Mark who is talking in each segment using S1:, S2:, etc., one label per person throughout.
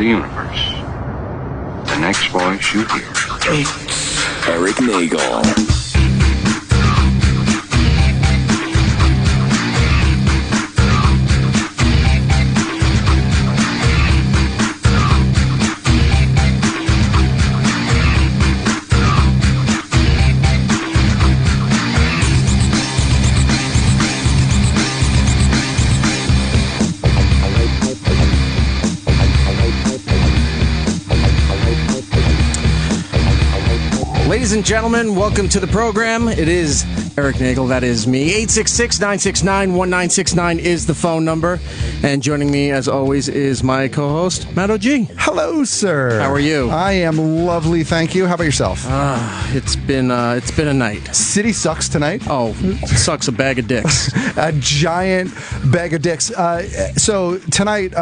S1: the universe. The next voice you hear.
S2: Erik Nagel.
S3: Ladies and gentlemen, welcome to the program. It is Erik Nagel, that is me. 866-969-1969 is the phone number. And joining me, as always, is my co-host, Matt O.G.
S4: Hello, sir.
S3: How are you?
S4: I am lovely, thank you. How about yourself?
S3: It's been a night.
S4: City sucks tonight.
S3: Oh, it sucks a bag of dicks.
S4: A giant bag of dicks. So tonight,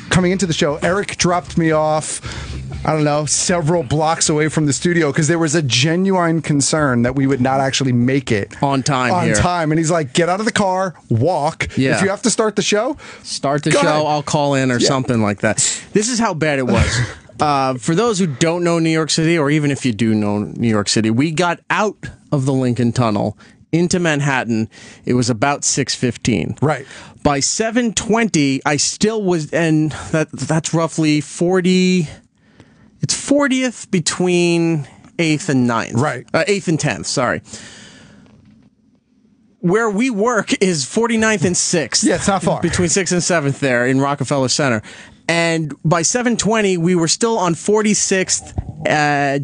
S4: coming into the show, Erik dropped me off, I don't know, several blocks away from the studio because there was a genuine concern that we would not actually make it
S3: on time.
S4: And he's like, get out of the car, walk.
S3: Yeah.
S4: If you have to start the show,
S3: ahead. I'll call in or something like that. This is how bad it was. For those who don't know New York City, or even if you do know New York City, we got out of the Lincoln Tunnel into Manhattan. It was about 6:15.
S4: Right.
S3: By 7:20, I still was, and that's roughly 40. It's 40th between 8th and 9th.
S4: Right.
S3: 8th and 10th, sorry. Where we work is 49th and 6th.
S4: Yeah, it's not far.
S3: Between 6th and 7th there in Rockefeller Center. And by 7:20, we were still on 46th,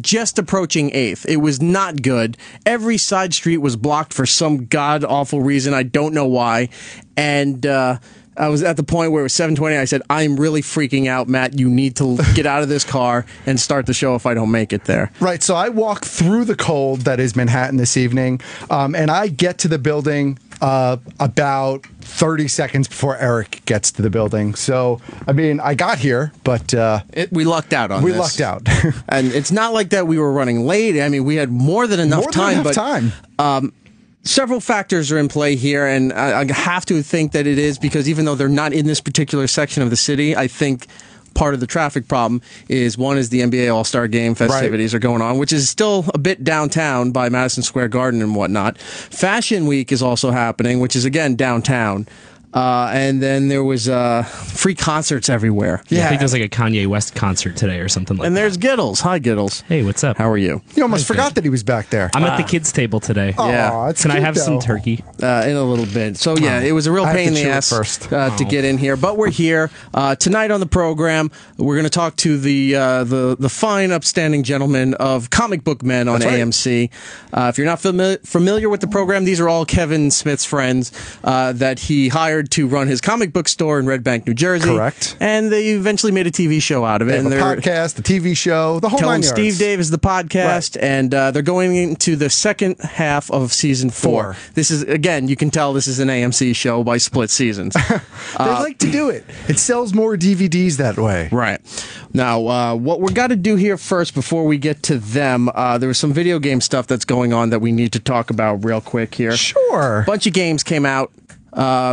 S3: just approaching 8th. It was not good. Every side street was blocked for some god-awful reason. I don't know why. And I was at the point where it was 7:20. I said, I'm really freaking out, Matt. You need to get out of this car and start the show if I don't make it there.
S4: Right. So I walk through the cold that is Manhattan this evening, and I get to the building about 30 seconds before Erik gets to the building. So, I mean, I got here, but
S3: we lucked out on this.
S4: We lucked out.
S3: And it's not like that we were running late. I mean, we had more than enough time. Several factors are in play here, and I have to think that it is because even though they're not in this particular section of the city, I think part of the traffic problem is one is the NBA All-Star Game festivities are going on, which is still a bit downtown by Madison Square Garden and whatnot. Fashion Week is also happening, which is, again, downtown. And then there was free concerts everywhere.
S5: Yeah, I think there was like a Kanye West concert today or something like that.
S3: And there's Giddles. Hi, Giddles.
S5: Hey, what's up?
S3: How are you?
S4: You almost forgot that he was back there.
S5: I'm at the kids' table today.
S3: Yeah.
S4: It's
S5: Can I
S4: cute,
S5: have some turkey?
S3: In a little bit. So, yeah, it was a real pain in the ass to get in here. But we're here. Tonight on the program, we're going to talk to the fine, upstanding gentleman of Comic Book Men on AMC. If you're not familiar with the program, these are all Kevin Smith's friends that he hired to run his comic book store in Red Bank, New Jersey.
S4: Correct.
S3: And they eventually made a TV show out of it.
S4: They have a podcast, the TV show, the whole
S3: Tell
S4: 9
S3: Them
S4: yards.
S3: Steve Dave is the podcast, and they're going into the second half of season 4. This is, again, you can tell this is an AMC show by split seasons.
S4: They like to do it. It sells more DVDs that way.
S3: Right. Now, what we've got to do here first before we get to them, there was some video game stuff that's going on that we need to talk about real quick here.
S4: Sure.
S3: A bunch of games came out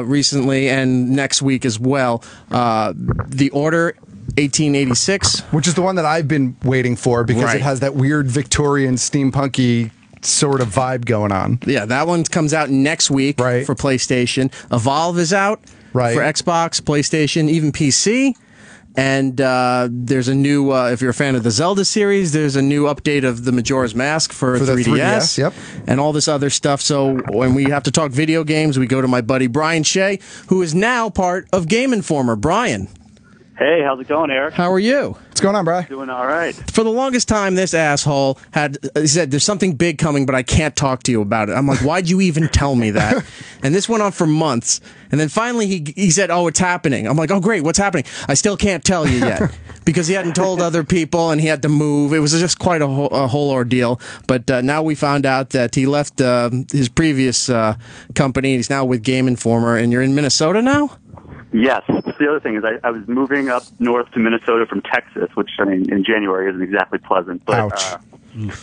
S3: recently and next week as well. The Order 1886,
S4: which is the one that I've been waiting for because it has that weird Victorian steampunky sort of vibe going on.
S3: Yeah, that one comes out next week for PlayStation. Evolve is out for Xbox, PlayStation, even PC. And there's a new, if you're a fan of the Zelda series, there's a new update of the Majora's Mask for 3DS.
S4: Yep.
S3: And all this other stuff. So when we have to talk video games, we go to my buddy Bryan Shea, who is now part of Game Informer. Bryan.
S6: Hey, how's it going, Erik?
S3: How are you?
S4: What's going on, Brian?
S6: Doing all right.
S3: For the longest time, this asshole he said, there's something big coming, but I can't talk to you about it. I'm like, why'd you even tell me that? And this went on for months. And then finally he said, oh, it's happening. I'm like, oh, great, what's happening? I still can't tell you yet. Because he hadn't told other people and he had to move. It was just quite a whole ordeal. But now we found out that he left his previous company. He's now with Game Informer. And you're in Minnesota now?
S6: Yes. The other thing is I was moving up north to Minnesota from Texas, which, I mean, in January isn't exactly pleasant. But,
S4: ouch.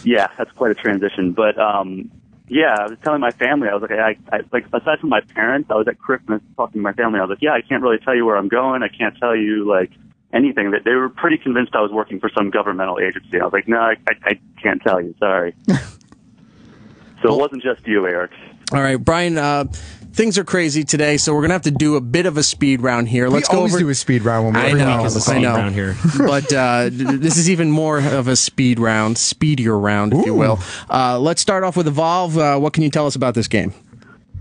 S6: Yeah, that's quite a transition. But, yeah, I was telling my family, I was like, like, aside from my parents, I was at Christmas talking to my family. I was like, yeah, I can't really tell you where I'm going. I can't tell you, like, anything. That they were pretty convinced I was working for some governmental agency. I was like, no, I can't tell you. Sorry. So it wasn't just you, Eric.
S3: All right, Bryan. Things are crazy today, so we're gonna have to do a bit of a speed round here.
S4: Let's go over. Do a speed round when
S3: I know.
S5: Round here.
S3: But this is even more of a speed round, speedier round, if you will. Let's start off with Evolve. What can you tell us about this game?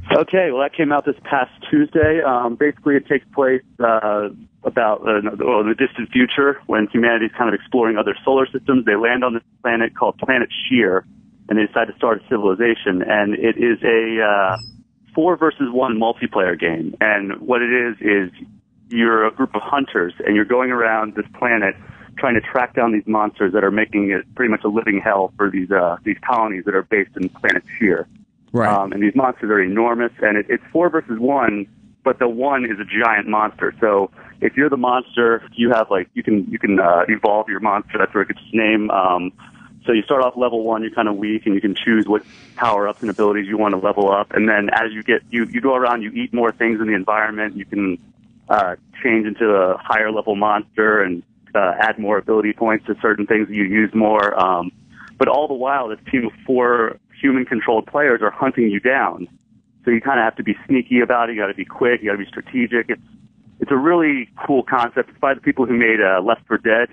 S6: Okay, well, that came out this past Tuesday. Basically, it takes place about in the distant future when humanity's kind of exploring other solar systems. They land on this planet called Planet Shea, and they decide to start a civilization. And it is a 4 versus 1 multiplayer game. And what it is you're a group of hunters, and you're going around this planet trying to track down these monsters that are making it pretty much a living hell for these colonies that are based in Planet Shea.
S3: Right.
S6: And these monsters are enormous, and it's 4 versus 1, but the 1 is a giant monster. So if you're the monster, you have you can evolve your monster. That's where it gets its name. So you start off level 1, you're kind of weak, and you can choose what power-ups and abilities you want to level up. And then as you go around, you eat more things in the environment. You can change into a higher-level monster and add more ability points to certain things that you use more. But all the while, this team of 4 human-controlled players are hunting you down. So you kind of have to be sneaky about it. You got to be quick. You got to be strategic. It's a really cool concept. It's by the people who made Left 4 Dead.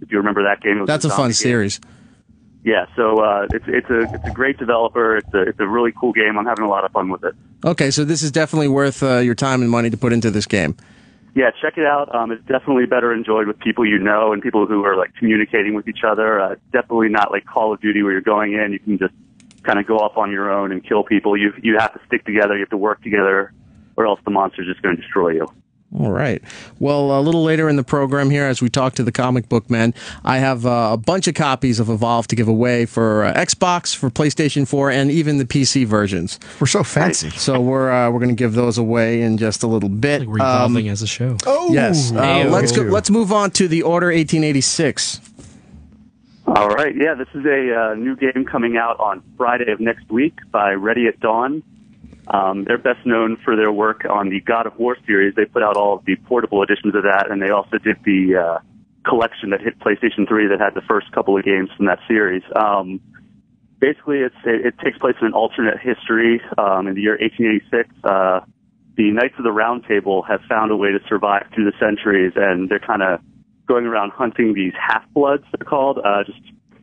S6: If you remember that game,
S3: that's a fun series.
S6: Yeah, so it's a great developer. It's a really cool game. I'm having a lot of fun with it.
S3: Okay, so this is definitely worth your time and money to put into this game.
S6: Yeah, check it out. It's definitely better enjoyed with people you know and people who are communicating with each other. Definitely not like Call of Duty where you're going in. You can just kind of go off on your own and kill people. You have to stick together. You have to work together, or else the monster's just going to destroy you.
S3: All right. Well, a little later in the program here, as we talk to the comic book men, I have a bunch of copies of Evolve to give away for Xbox, for PlayStation 4, and even the PC versions.
S4: We're so fancy.
S3: So we're going to give those away in just a little bit.
S5: We're evolving as a show.
S4: Oh,
S3: yes. Let's move on to the Order 1886.
S6: All right. Yeah, this is a new game coming out on Friday of next week by Ready at Dawn. They're best known for their work on the God of War series. They put out all of the portable editions of that, and they also did the collection that hit PlayStation 3 that had the first couple of games from that series. Basically, it takes place in an alternate history. In the year 1886, the Knights of the Round Table have found a way to survive through the centuries, and they're kind of going around hunting these half-bloods, they're called, just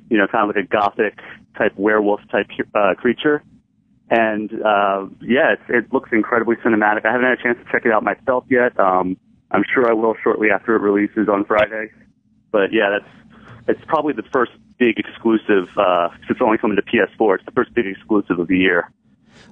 S6: kind of like a gothic-type werewolf-type creature. And, it looks incredibly cinematic. I haven't had a chance to check it out myself yet. I'm sure I will shortly after it releases on Friday. But, yeah, it's probably the first big exclusive, it's only coming to PS4. It's the first big exclusive of the year.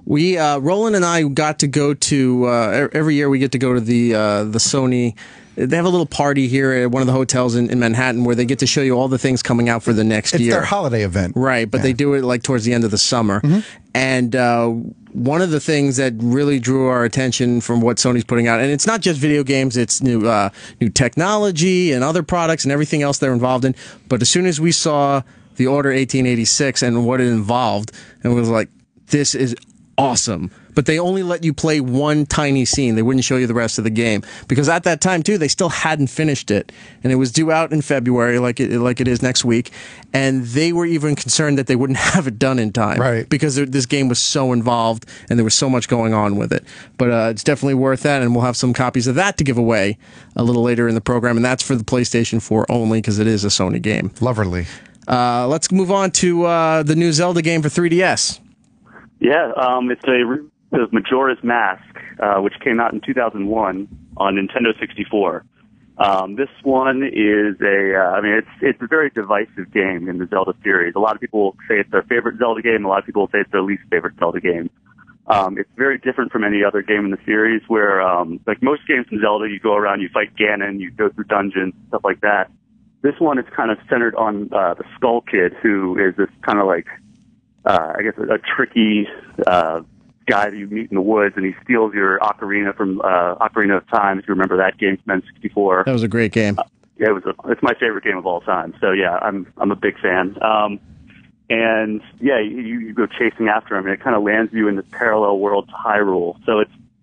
S3: We, Roland and I got to go to, every year we get to go to the Sony. They have a little party here at one of the hotels in Manhattan where they get to show you all the things coming out for the next year.
S4: It's their holiday event.
S3: Right, but they do it towards the end of the summer. Mm-hmm. And one of the things that really drew our attention from what Sony's putting out, and it's not just video games, it's new technology and other products and everything else they're involved in. But as soon as we saw the Order 1886 and what it involved, and it was like, this is awesome. But they only let you play one tiny scene. They wouldn't show you the rest of the game. Because at that time, too, they still hadn't finished it. And it was due out in February, like it is next week. And they were even concerned that they wouldn't have it done in time.
S4: Right.
S3: Because this game was so involved and there was so much going on with it. But it's definitely worth that. And we'll have some copies of that to give away a little later in the program. And that's for the PlayStation 4 only because it is a Sony game.
S4: Lovely.
S3: Let's move on to the new Zelda game for 3DS.
S6: Yeah, it's of Majora's Mask, which came out in 2001 on Nintendo 64. This one is it's a very divisive game in the Zelda series. A lot of people say it's their favorite Zelda game. A lot of people say it's their least favorite Zelda game. It's very different from any other game in the series where, like most games in Zelda, you go around, you fight Ganon, you go through dungeons, stuff like that. This one is kind of centered on the Skull Kid, who is this kind of like, I guess, a tricky guy that you meet in the woods, and he steals your ocarina from Ocarina of Time. If you remember that game from N64,
S3: that was a great game.
S6: Yeah, it's my favorite game of all time. So yeah, I'm a big fan. And yeah, you go chasing after him, and it kind of lands you in this parallel world to Hyrule. So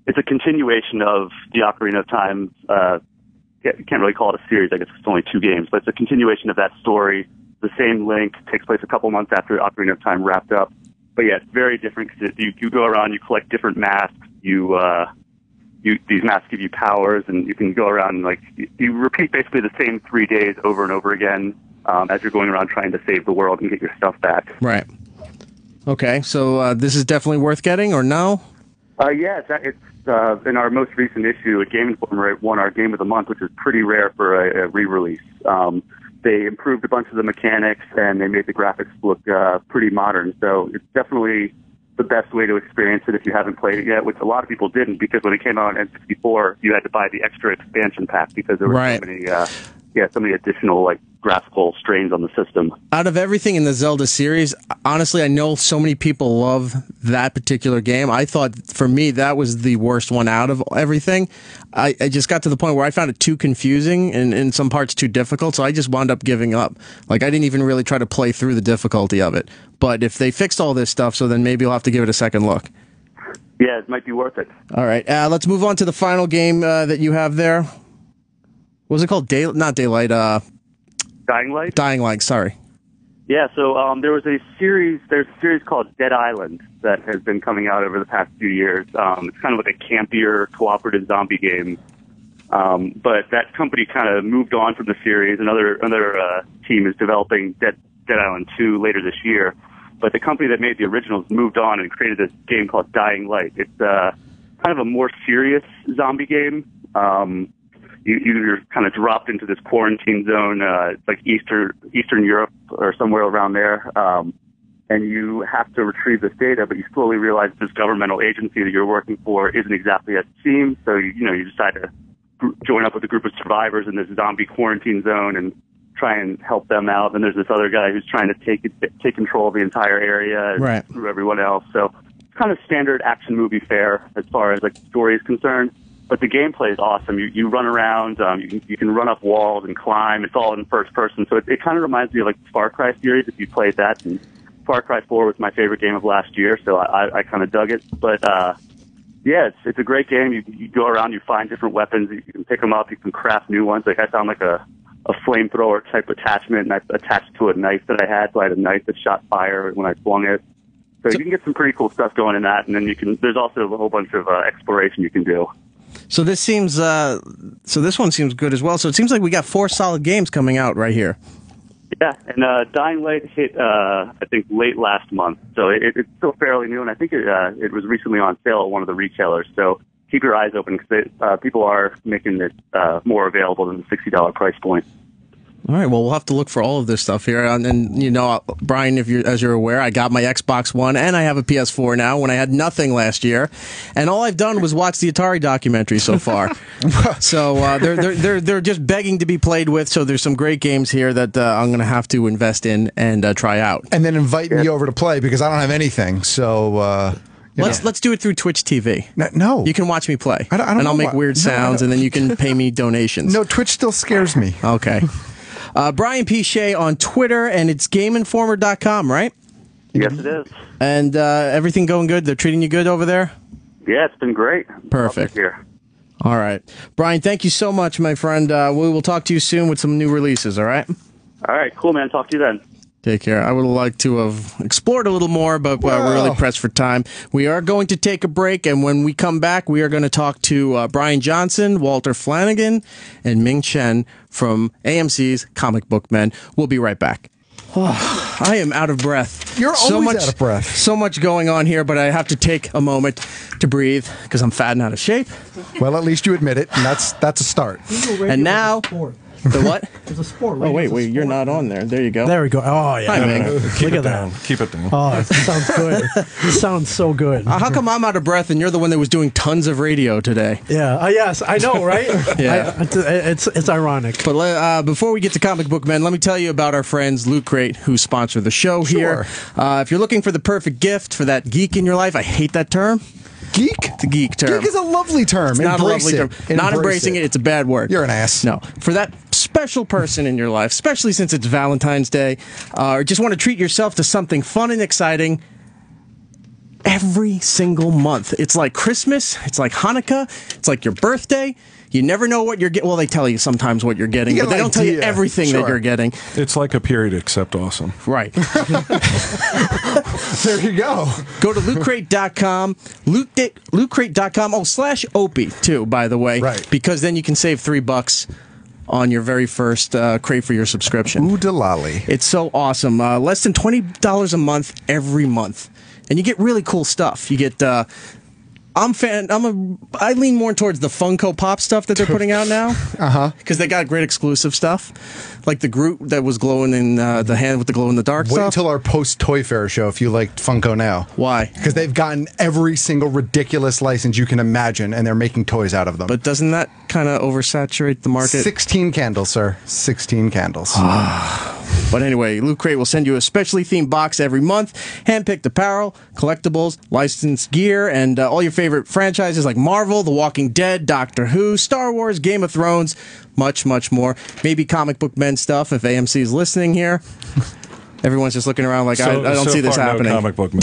S6: it's a continuation of the Ocarina of Time you can't really call it a series. I guess it's only 2 games, but it's a continuation of that story. The same link takes place a couple months after Ocarina of Time wrapped up. But yeah, it's very different because you go around, you collect different masks, these masks give you powers, and you can go around and you repeat basically the same 3 days over and over again as you're going around trying to save the world and get your stuff back.
S3: Right. Okay, so this is definitely worth getting, or no?
S6: Yeah, it's in our most recent issue at Game Informer, it won our Game of the Month, which is pretty rare for a re-release. They improved a bunch of the mechanics, and they made the graphics look pretty modern. So it's definitely the best way to experience it if you haven't played it yet, which a lot of people didn't, because when it came out on N64, you had to buy the extra expansion pack because there were so many additional graphical strains on the system. Out
S3: of everything in the Zelda series, honestly, I know so many people love that particular game. I thought, for me, that was the worst one out of everything. I just got to the point where I found it too confusing and in some parts too difficult, so I just wound up giving up. I didn't even really try to play through the difficulty of it. But if they fixed all this stuff, so then maybe I'll have to give it a second look.
S6: Yeah, it might be worth it.
S3: All right, let's move on to the final game that you have there. What was it called? Not Daylight.
S6: Dying Light?
S3: Dying Light, sorry.
S6: Yeah, so there's a series called Dead Island that has been coming out over the past few years. It's kind of like a campier, cooperative zombie game. But that company kind of moved on from the series. Another team is developing Dead Island 2 later this year. But the company that made the originals moved on and created this game called Dying Light. It's kind of a more serious zombie game. You're kind of dropped into this quarantine zone. It's like Eastern Europe or somewhere around there. And you have to retrieve this data, but you slowly realize this governmental agency that you're working for isn't exactly as it seems. So, you decide to join up with a group of survivors in this zombie quarantine zone and try and help them out. And there's this other guy who's trying to take control of the entire area and screw everyone else. So it's kind of standard action movie fare as far as the story is concerned. But the gameplay is awesome. You run around, you can run up walls and climb. It's all in first person. So it kind of reminds me of the Far Cry series, if you played that. And Far Cry 4 was my favorite game of last year, so I kind of dug it. But yeah, it's a great game. You go around, you find different weapons. You can pick them up. You can craft new ones. I found a flamethrower type attachment, and I attached to a knife that I had. So I had a knife that shot fire when I swung it. So you can get some pretty cool stuff going in that. And then there's also a whole bunch of exploration you can do.
S3: So this seems, this one seems good as well. So it seems like we got 4 solid games coming out right here.
S6: Yeah, and Dying Light hit, I think, late last month. So it's still fairly new, and I think it was recently on sale at one of the retailers. So keep your eyes open, because people are making it more available than the $60 price point.
S3: All right, well, we'll have to look for all of this stuff here. And Brian, as you're aware, I got my Xbox One, and I have a PS4 now when I had nothing last year. And all I've done was watch the Atari documentary so far. So they're just begging to be played with, so there's some great games here that I'm going to have to invest in and try out.
S4: And then invite me over to play, because I don't have anything, so...
S3: Let's do it through Twitch TV.
S4: No.
S3: You can watch me play.
S4: I don't
S3: and I'll make weird sounds, and then you can pay me donations.
S4: No, Twitch still scares me.
S3: Okay. Brian P. Shea on Twitter, and it's GameInformer.com, right?
S6: Yes, it is.
S3: And everything going good? They're treating you good over there?
S6: Yeah, it's been great.
S3: Perfect.
S6: Here.
S3: All right. Brian, thank you so much, my friend. We will talk to you soon with some new releases, all right?
S6: All right, cool, man. Talk to you then.
S3: Take care. I would like to have explored a little more, but we're really pressed for time. We are going to take a break, and when we come back, we are going to talk to Bryan Johnson, Walter Flanagan, and Ming Chen from AMC's Comic Book Men. We'll be right back. Oh, I am out of breath.
S4: You're always out of breath.
S3: So much going on here, but I have to take a moment to breathe because I'm fat and out of shape.
S4: Well, at least you admit it, and that's a start.
S3: And now... The what?
S2: There's a sport.
S3: Oh, wait, you're not on there. There you go.
S2: There we go. Oh, yeah.
S3: Hi, Ming.
S2: Look at that.
S7: Keep it down.
S2: Oh, it sounds good. It sounds so good.
S3: How come I'm out of breath and you're the one that was doing tons of radio today?
S2: Yeah. Yes, I know, right?
S3: Yeah.
S2: It's ironic.
S3: But before we get to Comic Book Men, let me tell you about our friends Loot Crate, who sponsor the show here. If you're looking for the perfect gift for that geek in your life, I hate that term.
S4: Geek?
S3: The geek term.
S4: Geek is a lovely term.
S3: It's not a lovely term. Not embracing it. It's a bad word.
S4: You're an ass.
S3: No. For that special person in your life, especially since it's Valentine's Day, or just want to treat yourself to something fun and exciting every single month. It's like Christmas. It's like Hanukkah. It's like your birthday. You never know what you're getting. Well, they tell you sometimes what you're getting, but they don't tell you everything that you're getting.
S7: It's like a period except awesome.
S3: Right.
S4: There you go.
S3: Go to lootcrate.com, lootcrate.com, /Opie, too, by the way.
S4: Right.
S3: Because then you can save $3 on your very first crate for your subscription.
S4: Ooh, delali.
S3: It's so awesome. Less than $20 a month every month. And you get really cool stuff. You get... I lean more towards the Funko Pop stuff that they're putting out now. Because they got great exclusive stuff. Like the Groot that was glowing in the hand with the glow-in-the-dark stuff.
S4: Wait until our post-Toy Fair show if you like Funko now.
S3: Why?
S4: Because they've gotten every single ridiculous license you can imagine, and they're making toys out of them.
S3: But doesn't that kind of oversaturate the market?
S4: 16 candles, sir. 16 candles.
S3: But anyway, Loot Crate will send you a specially themed box every month, hand-picked apparel, collectibles, licensed gear, and all your favorite franchises like Marvel, The Walking Dead, Doctor Who, Star Wars, Game of Thrones, much, much more. Maybe comic book men stuff if AMC is listening here. Everyone's just looking around like, I don't see this happening.
S7: No comic book men.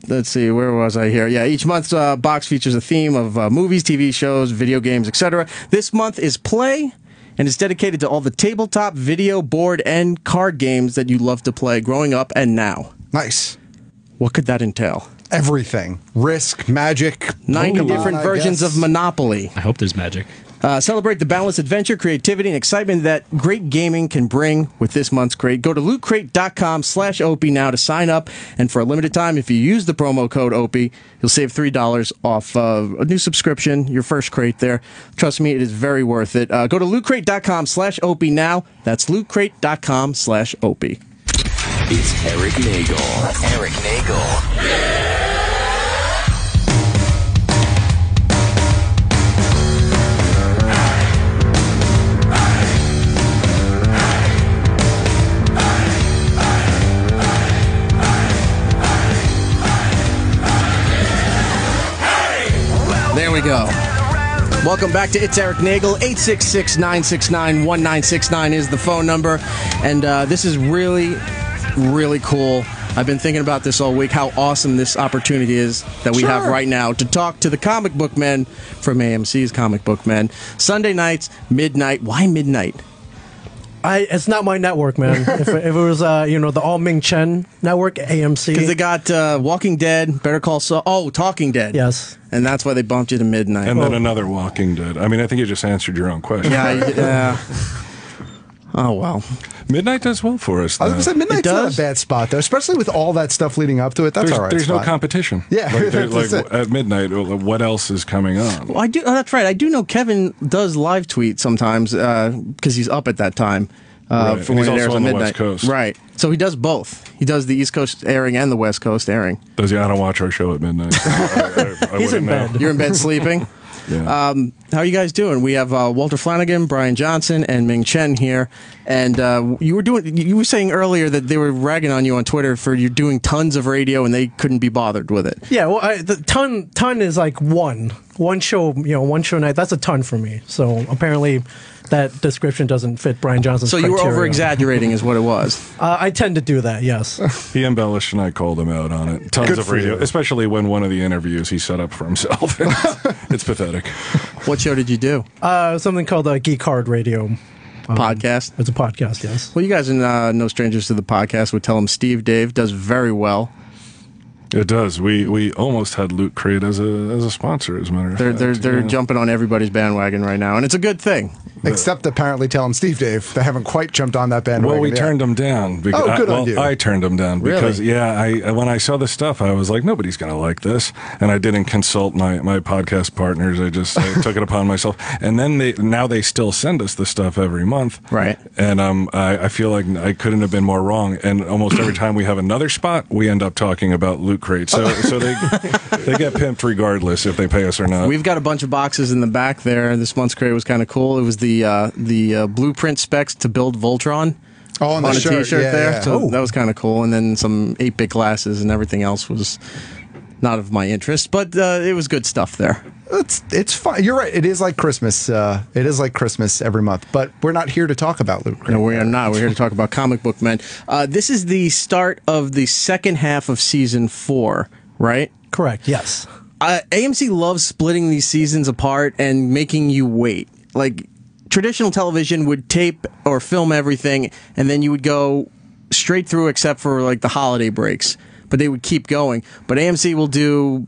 S3: Let's see, where was I here? Yeah, each month's box features a theme of movies, TV shows, video games, etc. This month is Play, and it's dedicated to all the tabletop, video, board, and card games that you love to play growing up and now.
S4: Nice.
S3: What could that entail?
S4: Everything. Risk, Magic,
S3: 90
S4: Pokemon,
S3: different versions of Monopoly.
S5: I hope there's magic.
S3: Celebrate the balanced adventure, creativity, and excitement that great gaming can bring with this month's crate. Go to lootcrate.com/Opie now to sign up. And for a limited time, if you use the promo code Opie, you'll save $3 off a new subscription, your first crate there. Trust me, it is very worth it. Go to lootcrate.com/Opie now. That's lootcrate.com/Opie.
S8: It's Erik Nagel. Erik Nagel.
S3: There we go. Welcome back to It's Erik Nagel. 866-969-1969 is the phone number. And this is really, really cool. I've been thinking about this all week, how awesome this opportunity is that we have right now to talk to the comic book men from AMC's Comic Book Men. Sunday nights, midnight. Why midnight?
S2: It's not my network, man. if it was, the all Ming Chen network, AMC.
S3: Because they got Walking Dead, Better Call Saul. Oh, Talking Dead.
S2: Yes.
S3: And that's why they bumped you to midnight.
S7: And then another Walking Dead. I mean, I think you just answered your own question.
S3: Yeah. Oh, well.
S7: Midnight does well for us, though.
S4: I was going to say, midnight's not a bad spot, though, especially with all that stuff leading up to it. That's all right.
S7: There's no competition.
S4: Yeah.
S7: At midnight, what else is coming on?
S3: Well, that's right. I do know Kevin does live tweet sometimes because he's up at that time.
S7: Right.
S3: For when it airs on
S7: the
S3: midnight.
S7: West Coast.
S3: Right. So he does both. He does the East Coast airing and the West Coast airing.
S7: Does he? I don't watch our show at midnight. I
S2: He's in bed.
S3: You're in bed sleeping?
S7: Yeah.
S3: How are you guys doing? We have Walter Flanagan, Bryan Johnson, and Ming Chen here. And you were saying earlier that they were ragging on you on Twitter for you doing tons of radio and they couldn't be bothered with it.
S2: Yeah, well, the ton is like one show, one show a night. That's a ton for me. So apparently that description doesn't fit Bryan Johnson's
S3: So you were
S2: criteria.
S3: over-exaggerating is what it was.
S2: I tend to do that, yes.
S7: He embellished and I called him out on it. Tons of radio, especially when one of the interviews he set up for himself. It's pathetic.
S3: What show did you do?
S2: Something called Geek Hard Radio.
S3: Podcast?
S2: It's a podcast, yes.
S3: Well, you guys are no strangers to the podcast. Would tell him Steve Dave does very well.
S7: It does. We almost had Loot Crate as a sponsor, as a matter of fact.
S3: They're jumping on everybody's bandwagon right now, and it's a good thing.
S4: Except apparently Tell 'em Steve Dave. They haven't quite jumped on that bandwagon.
S7: Well, we
S4: yet.
S7: turned them down.
S4: Oh, good on you.
S7: I turned them down because, when I saw the stuff, I was like, nobody's going to like this. And I didn't consult my podcast partners. I took it upon myself. And then now they still send us the stuff every month.
S3: Right.
S7: And I feel like I couldn't have been more wrong. And almost every time we have another spot, we end up talking about Loot Crate. So they get pimped regardless if they pay us or not.
S3: We've got a bunch of boxes in the back there. This month's crate was kind of cool. It was the blueprint specs to build Voltron
S4: on
S3: a
S4: shirt.
S3: T-shirt there.
S4: Yeah.
S3: So that was kind of cool. And then some 8-bit glasses and everything else was not of my interest, but it was good stuff there.
S4: It's fun. You're right. It is like Christmas. It is like Christmas every month. But we're not here to talk about Loot Crate.
S3: No, we are not. We're here to talk about Comic Book Men. This is the start of the second half of season 4, right?
S2: Correct, yes.
S3: AMC loves splitting these seasons apart and making you wait. Like, traditional television would tape or film everything, and then you would go straight through except for, like, the holiday breaks. But they would keep going. But AMC will do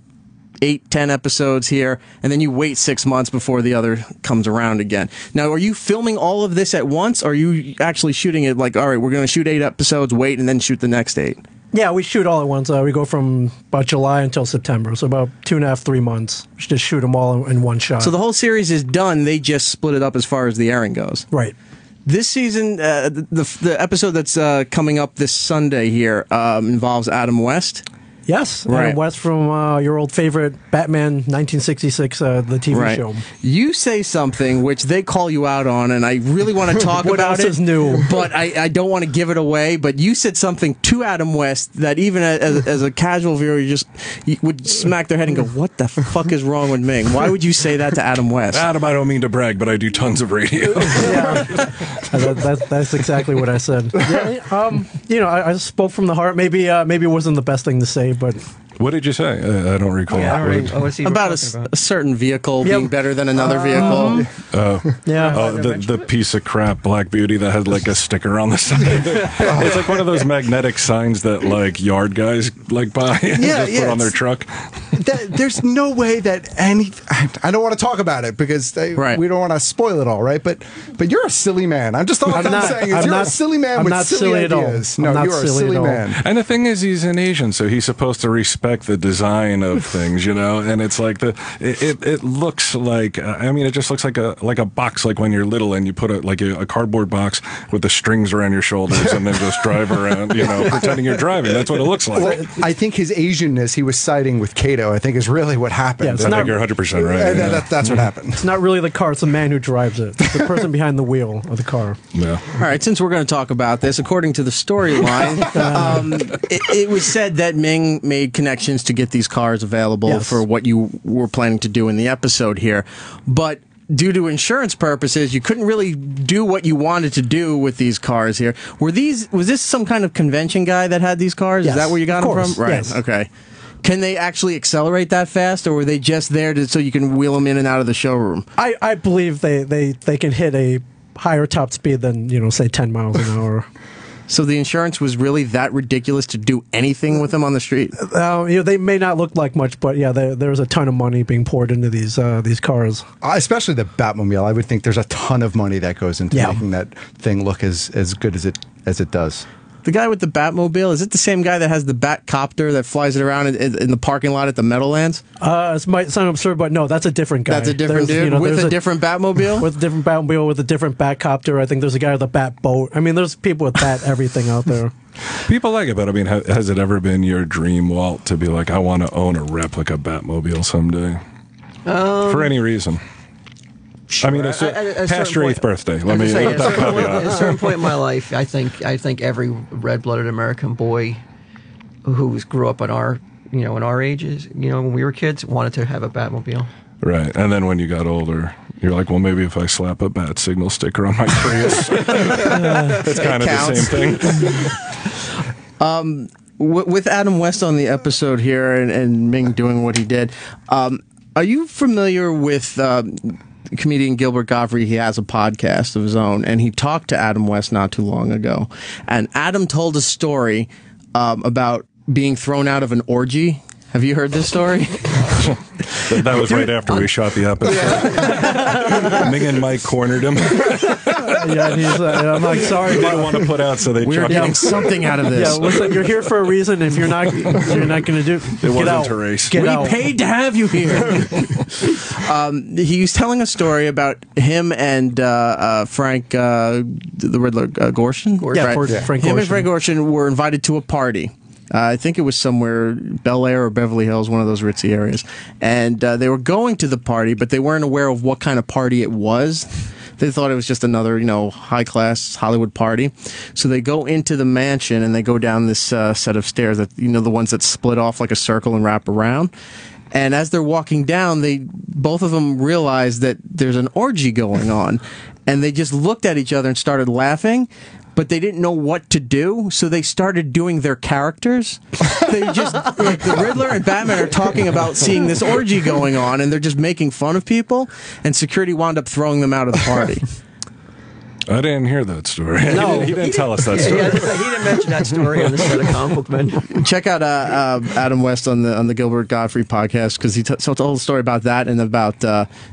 S3: 8-10 episodes here, and then you wait 6 months before the other comes around again. Now, are you filming all of this at once, or are you actually shooting it like, all right, we're going to shoot 8 episodes, wait, and then shoot the next 8?
S2: Yeah, we shoot all at once. We go from about July until September, so about 2.5, 3 months. We just shoot them all in one shot.
S3: So the whole series is done. They just split it up as far as the airing goes.
S2: Right.
S3: This season, the episode that's coming up this Sunday here involves Adam West.
S2: Yes,
S3: right.
S2: Adam West from your old favorite Batman 1966, the TV show.
S3: You say something which they call you out on, and I really want to talk
S2: what
S3: about
S2: else is new?
S3: But I don't want to give it away. But you said something to Adam West that even as a casual viewer, you would smack their head and go, "What the fuck is wrong with Ming? Why would you say that to Adam West?"
S7: Adam, I don't mean to brag, but I do tons of radio.
S2: Yeah, that's exactly what I said. Yeah, I spoke from the heart. Maybe it wasn't the best thing to say. But
S7: what did you say? I don't recall.
S3: About a certain vehicle being better than another vehicle.
S7: The piece of crap Black Beauty that had like a sticker on the side. It's like one of those magnetic signs that like yard guys like buy and just put on their truck.
S4: There's no way that I don't want to talk about it because we don't want to spoil it all, right? But you're a silly man. I'm saying is you're a silly man with silly ideas. No, you're a silly man.
S7: And the thing is, he's an Asian, so he's supposed to respect the design of things, and it's like it looks like it just looks like a box, like when you're little and you put a cardboard box with the strings around your shoulders and then just drive around, pretending you're driving. That's what it looks like.
S4: Well, I think his Asianness he was siding with Kato, I think is really what happened.
S7: I think you're 100% right.
S4: That's what happened.
S2: It's not really the car, it's the man who drives it. It's the person behind the wheel of the car.
S7: Yeah.
S3: All right, since we're going to talk about this, according to the storyline, it was said that Ming made connections to get these cars available for what you were planning to do in the episode here. But due to insurance purposes, you couldn't really do what you wanted to do with these cars here. Was this some kind of convention guy that had these cars?
S2: Yes,
S3: is that where you got them from? Right.
S2: Yes.
S3: Okay. Can they actually accelerate that fast, or were they just there so you can wheel them in and out of the showroom?
S2: I believe they can hit a higher top speed than, say 10 miles an hour.
S3: So the insurance was really that ridiculous to do anything with them on the street?
S2: They may not look like much, but yeah, there's a ton of money being poured into these cars.
S4: Especially the Batmobile. I would think there's a ton of money that goes into making that thing look as good as it does.
S3: The guy with the Batmobile, is it the same guy that has the Batcopter that flies it around in the parking lot at the Meadowlands?
S2: It might sound absurd, but no, that's a different guy.
S3: That's a different dude with a different Batmobile?
S2: With a different Batmobile, with a different Batcopter. I think there's a guy with a Bat boat. There's people with Bat everything out there.
S7: People like it, but has it ever been your dream, Walt, to be like, I want to own a replica Batmobile someday? For any reason. Sure. Past your 8th birthday. Let me let that caveat.
S9: At a certain point in my life, I think every red-blooded American boy who grew up in our ages, when we were kids, wanted to have a Batmobile.
S7: Right, and then when you got older, you're like, well, maybe if I slap a Bat signal sticker on my Prius, that's kind of the same
S3: thing. With Adam West on the episode here and Ming doing what he did, are you familiar with comedian Gilbert Gottfried? He has a podcast of his own, and he talked to Adam West not too long ago. And Adam told a story about being thrown out of an orgy. Have you heard this story?
S7: That was right after we shot the episode. Yeah. Ming and Mike cornered him.
S2: I'm like, sorry.
S7: They didn't want to put out, so they
S3: we're getting something out of this.
S2: Yeah, listen, you're here for a reason. If you're not going to do
S7: it, wasn't a race.
S3: We paid to have you here. He was telling a story about him and Frank, the Riddler, Gorshin.
S2: Yeah,
S3: right?
S2: Frank
S3: Him
S2: Gorshin.
S3: and Frank Gorshin were invited to a party. I think it was somewhere, Bel Air or Beverly Hills, one of those ritzy areas. And they were going to the party, but they weren't aware of what kind of party it was. They thought it was just another, high-class Hollywood party. So they go into the mansion, and they go down this set of stairs, that the ones that split off like a circle and wrap around. And as they're walking down, both of them realize that there's an orgy going on. And they just looked at each other and started laughing. but they didn't know what to do, so they started doing their characters. They just, like, the Riddler and Batman are talking about seeing this orgy going on, and they're just making fun of people, and security wound up throwing them out of the party.
S7: I didn't hear that story.
S9: No,
S7: he didn't tell us that story.
S9: Yeah, he didn't mention that story on the set of Comic Book Men.
S3: Check out Adam West on the Gilbert Godfrey podcast, because he told a whole story about that and about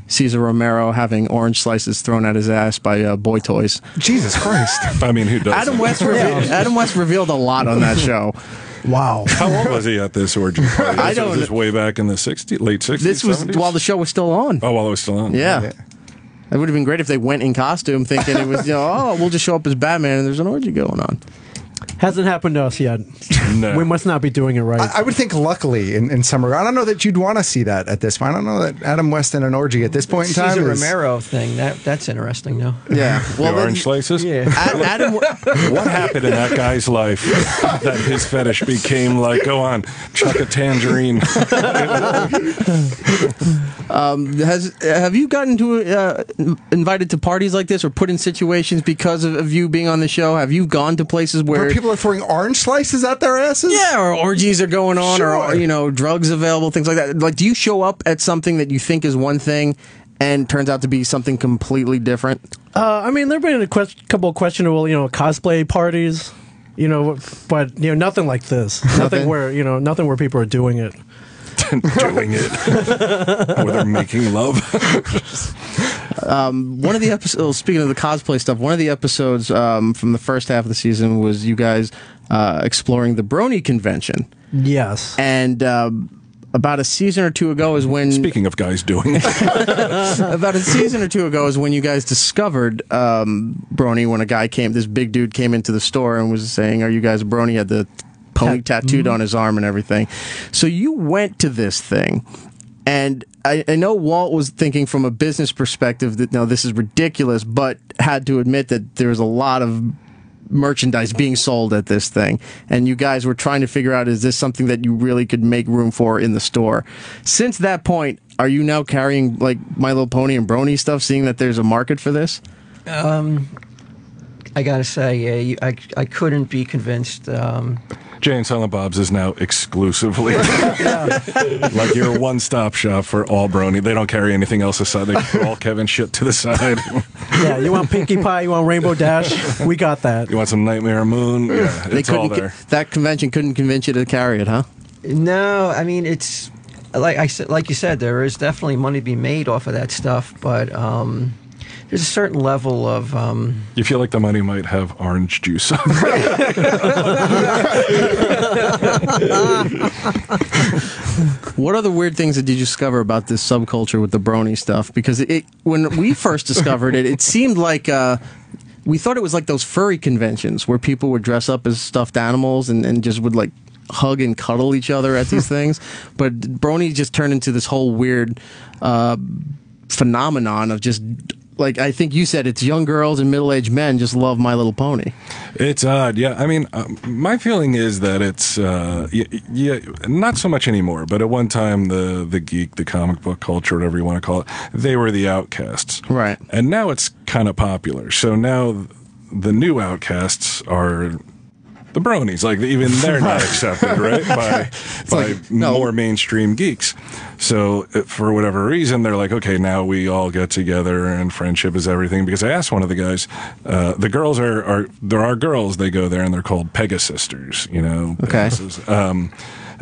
S3: Cesar Romero having orange slices thrown at his ass by boy toys.
S4: Jesus Christ!
S7: I mean, who does?
S3: Adam West revealed a lot on that show.
S2: Wow.
S7: How old was he at this orgy party?
S3: I don't.
S7: Was this way back in the late 60s?
S3: This was
S7: 70s?
S3: while the show was still on.
S7: Oh, while it was still on.
S3: Yeah. It would have been great if they went in costume thinking it was, oh, we'll just show up as Batman and there's an orgy going on.
S2: Hasn't happened to us yet.
S7: No.
S2: We must not be doing it right.
S4: I would think, luckily, in some regard, I don't know that you'd want to see that at this point. I don't know that Adam West in an orgy at this point in time
S9: Cesar
S4: is...
S9: Romero thing, that's interesting, though.
S3: Yeah.
S7: Well, orange slices?
S9: Yeah.
S3: Adam,
S7: what happened in that guy's life that his fetish became like, go on, chuck a tangerine?
S3: Have you gotten to invited to parties like this or put in situations because of you being on the show? Have you gone to places where
S4: people are throwing orange slices at their asses?
S3: Yeah, or orgies are going on,
S4: Sure.
S3: or drugs available, things like that. Like, do you show up at something that you think is one thing and turns out to be something completely different?
S2: I mean, there've been a couple of questionable, cosplay parties, but nothing like this. Nothing where people are doing it.
S7: Doing it. Or they're making love.
S3: One of the episodes, speaking of the cosplay stuff, one of the episodes from the first half of the season was you guys exploring the Brony convention.
S2: Yes.
S3: And about a season or two ago is when...
S7: Speaking of guys doing it.
S3: About a season or two ago is when you guys discovered Brony, when this big dude came into the store and was saying, are you guys a Brony? Had the pony tattooed on his arm and everything. So you went to this thing, and I know Walt was thinking from a business perspective that, no, this is ridiculous, but had to admit that there was a lot of merchandise being sold at this thing, and you guys were trying to figure out, is this something that you really could make room for in the store? Since that point, are you now carrying like My Little Pony and Brony stuff, seeing that there's a market for this?
S9: I gotta say, I couldn't be convinced.
S7: Jay and Silent Bob's is now exclusively like your one-stop shop for all Brony. They don't carry anything else aside. They throw all Kevin shit to the side.
S2: Yeah, you want Pinkie Pie, you want Rainbow Dash, we got that.
S7: You want some Nightmare Moon? Yeah, it's all there.
S3: That convention couldn't convince you to carry it, huh?
S9: No, I mean, it's like you said, there is definitely money to be made off of that stuff, but there's a certain level of...
S7: You feel like the money might have orange juice.
S3: What other weird things did you discover about this subculture with the Brony stuff? Because when we first discovered it, it seemed like... we thought it was like those furry conventions where people would dress up as stuffed animals and just would like hug and cuddle each other at these things. But Brony just turned into this whole weird phenomenon of just... Like, I think you said it's young girls and middle-aged men just love My Little Pony.
S7: It's odd, yeah. I mean, my feeling is that it's, not so much anymore, but at one time, the geek, the comic book culture, whatever you want to call it, they were the outcasts.
S3: Right.
S7: And now it's kind of popular. So now the new outcasts are... the Bronies, like even they're not accepted, right, by more mainstream geeks. So for whatever reason, they're like, okay, now we all get together and friendship is everything. Because I asked one of the guys, the girls there are girls, they go there and they're called Pegasisters,
S3: Okay.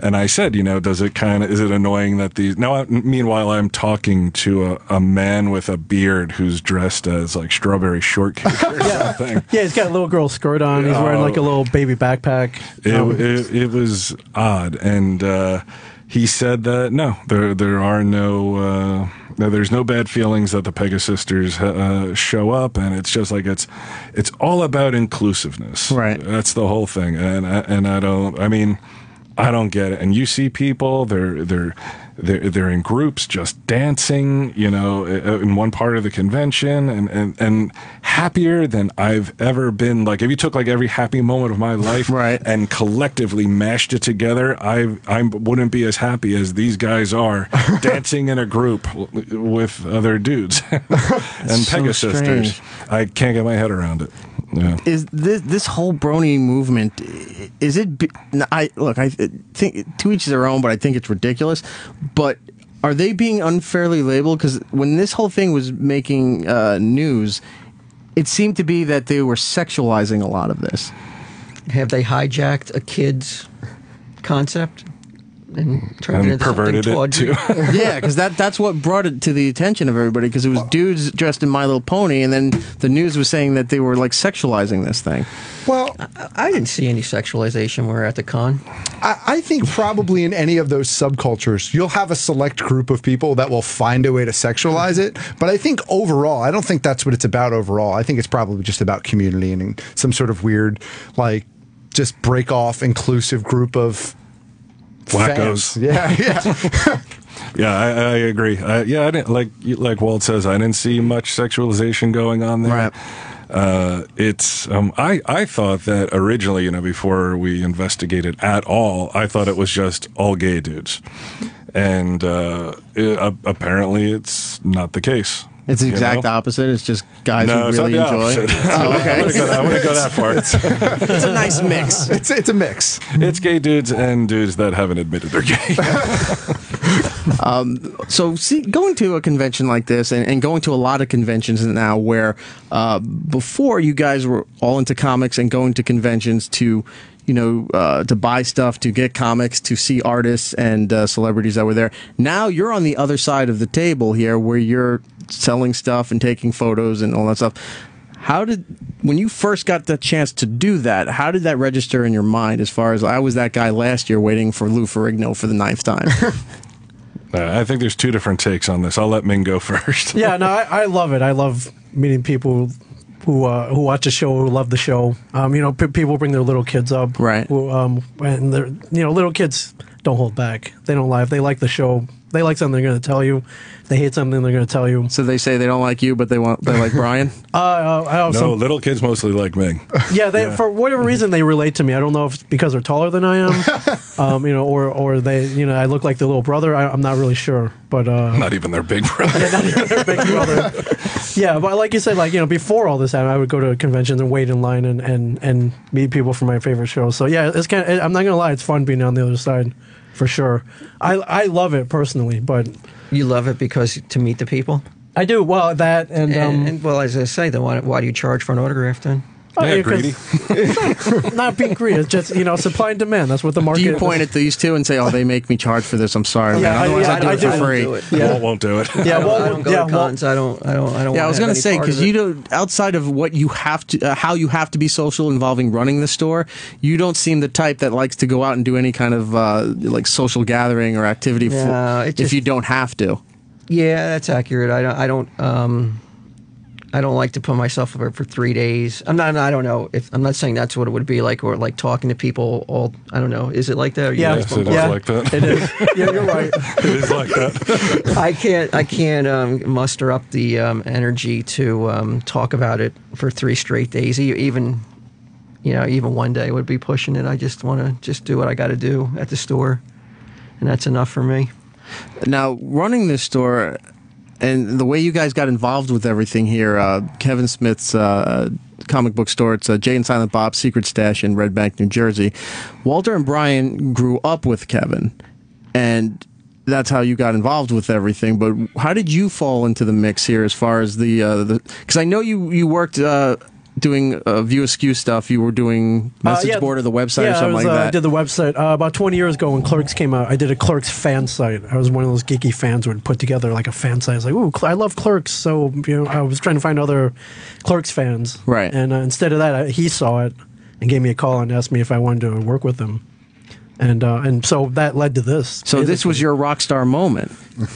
S7: And I said, is it annoying that these... Now, meanwhile, I'm talking to a man with a beard who's dressed as, like, strawberry shortcake or something.
S2: Yeah, he's got a little girl skirt on. He's wearing, like, a little baby backpack.
S7: It was odd. And he said that, no, there are no... there's no bad feelings that the Pegasisters show up, and it's just like it's all about inclusiveness.
S3: Right.
S7: That's the whole thing. And I don't get it. And you see people, they're in groups just dancing, in one part of the convention and happier than I've ever been. Like, if you took like every happy moment of my life
S3: right.
S7: and collectively mashed it together, I wouldn't be as happy as these guys are dancing in a group with other dudes and
S3: so
S7: Pegasisters.
S3: strange.
S7: I can't get my head around it.
S3: Is this whole brony movement? Is it? I think to each their own, but I think it's ridiculous. But are they being unfairly labeled? Because when this whole thing was making news, it seemed to be that they were sexualizing a lot of this.
S9: Have they hijacked a kid's concept and turned it into
S7: perverted
S9: something
S7: it too?
S3: Yeah, because that's what brought it to the attention of everybody. Because it was dudes dressed in My Little Pony, and then the news was saying that they were like sexualizing this thing.
S4: Well,
S9: I didn't see any sexualization when we were at the con.
S4: I think probably in any of those subcultures, you'll have a select group of people that will find a way to sexualize it. But I think overall, I don't think that's what it's about overall. I think it's probably just about community and some sort of weird, like, just break off inclusive group of
S7: wackos.
S4: Fans. Yeah.
S7: Yeah, I agree. I didn't like Walt says. I didn't see much sexualization going on there.
S3: Right.
S7: I thought that originally, before we investigated at all, I thought it was just all gay dudes, and apparently it's not the case.
S3: It's the exact opposite. It's just guys who really enjoy.
S7: Oh, okay. I wouldn't go that far.
S3: It's a nice mix.
S4: It's a mix.
S7: It's gay dudes and dudes that haven't admitted they're gay.
S3: So going to a convention like this and going to a lot of conventions now where before you guys were all into comics and going to conventions to to buy stuff, to get comics, to see artists and celebrities that were there. Now you're on the other side of the table here where you're selling stuff and taking photos and all that stuff. When you first got the chance to do that, how did that register in your mind as far as I was that guy last year waiting for Lou Ferrigno for the 9th time?
S7: I think there's two different takes on this. I'll let Ming go first.
S2: Yeah, no, I love it. I love meeting people who watch the show, who love the show. People bring their little kids up,
S3: right?
S2: And they're little kids don't hold back. They don't lie. If they like the show, they like something, they're going to tell you. If they hate something, they're going to tell you.
S3: So they say they don't like you, but they like Bryan.
S7: Little kids mostly like Ming.
S2: Yeah, for whatever reason they relate to me. I don't know if it's because they're taller than I am, or they, I look like their little brother. I'm not really sure, but
S7: not even their big brother.
S2: Yeah, not even their big brother. Yeah, but like you said, before all this happened, I would go to conventions and wait in line and meet people for my favorite shows. So yeah, it's kind of, I'm not gonna lie, it's fun being on the other side, for sure. I love it personally, but
S9: you love it because to meet the people.
S2: I do. Well, that
S9: and well, as I say, then why do you charge for an autograph then?
S7: Greedy.
S2: Not being greedy. It's just supply and demand. That's what the market.
S3: Do you point at these two and say, "Oh, they make me charge for this"? I'm sorry, man. Otherwise, I do it for free.
S7: Won't do it.
S9: Yeah, I don't go to cons. I don't.
S3: Yeah, I was going to say because you don't. Outside of what you have to, how you have to be social involving running the store, you don't seem the type that likes to go out and do any kind of like social gathering or activity if you don't have to.
S9: Yeah, that's accurate. I don't like to put myself up for 3 days. I don't know if I'm not saying that's what it would be like, or like talking to people all. I don't know. Is it like that?
S2: Yeah,
S7: it is like that.
S2: It is. Yeah, you're right.
S7: It is like that.
S9: I can't muster up the energy to talk about it for 3 straight days. Even one day would be pushing it. I just want to do what I got to do at the store, and that's enough for me.
S3: Now, running this store. And the way you guys got involved with everything here, Kevin Smith's comic book store, it's Jay and Silent Bob's Secret Stash in Red Bank, New Jersey. Walter and Bryan grew up with Kevin, and that's how you got involved with everything. But how did you fall into the mix here as far as the because I know you worked doing View Askew stuff. You were doing message board or the website or something like that.
S2: I did the website about 20 years ago when Clerks came out. I did a Clerks fan site. I was one of those geeky fans who would put together like a fan site. I was like, ooh, I love Clerks. So I was trying to find other Clerks fans.
S3: Right.
S2: And instead of that, he saw it and gave me a call and asked me if I wanted to work with him. And so that led to this.
S3: So basically. This was your rock star moment.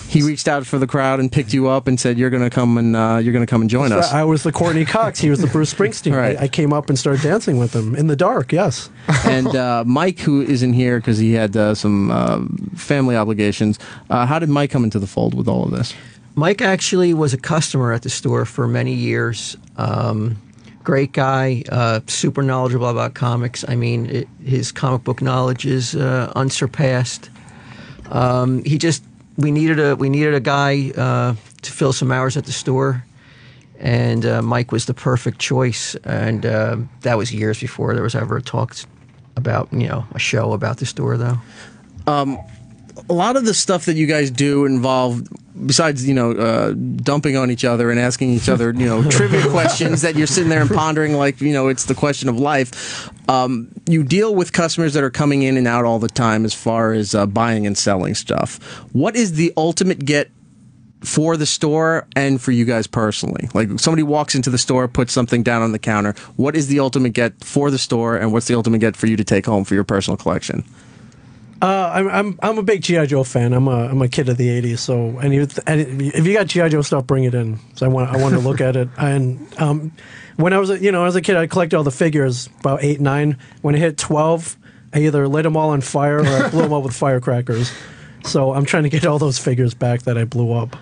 S3: He reached out for the crowd and picked you up and said, "You're going to come and join us."
S2: I was the Courtney Cox. He was the Bruce Springsteen.
S3: Right.
S2: I came up and started dancing with him in the dark. Yes.
S3: And Mike, who isn't here because he had some family obligations. How did Mike come into the fold with all of this?
S9: Mike actually was a customer at the store for many years. Great guy, super knowledgeable about comics. I mean, his comic book knowledge is unsurpassed. We needed a guy to fill some hours at the store, and Mike was the perfect choice. And that was years before there was ever a talk about a show about the store, though.
S3: A lot of the stuff that you guys do involve, besides dumping on each other and asking each other trivia questions that you're sitting there and pondering like it's the question of life. You deal with customers that are coming in and out all the time as far as buying and selling stuff. What is the ultimate get for the store and for you guys personally? Like, somebody walks into the store, puts something down on the counter. What is the ultimate get for the store, and what's the ultimate get for you to take home for your personal collection?
S2: I'm a big G.I. Joe fan. I'm a kid of the '80s. So if you got G.I. Joe stuff, bring it in. So I want to look at it. And when I was as a kid, I collected all the figures about 8, 9. When I hit 12, I either lit them all on fire or I blew them up with firecrackers. So I'm trying to get all those figures back that I blew up.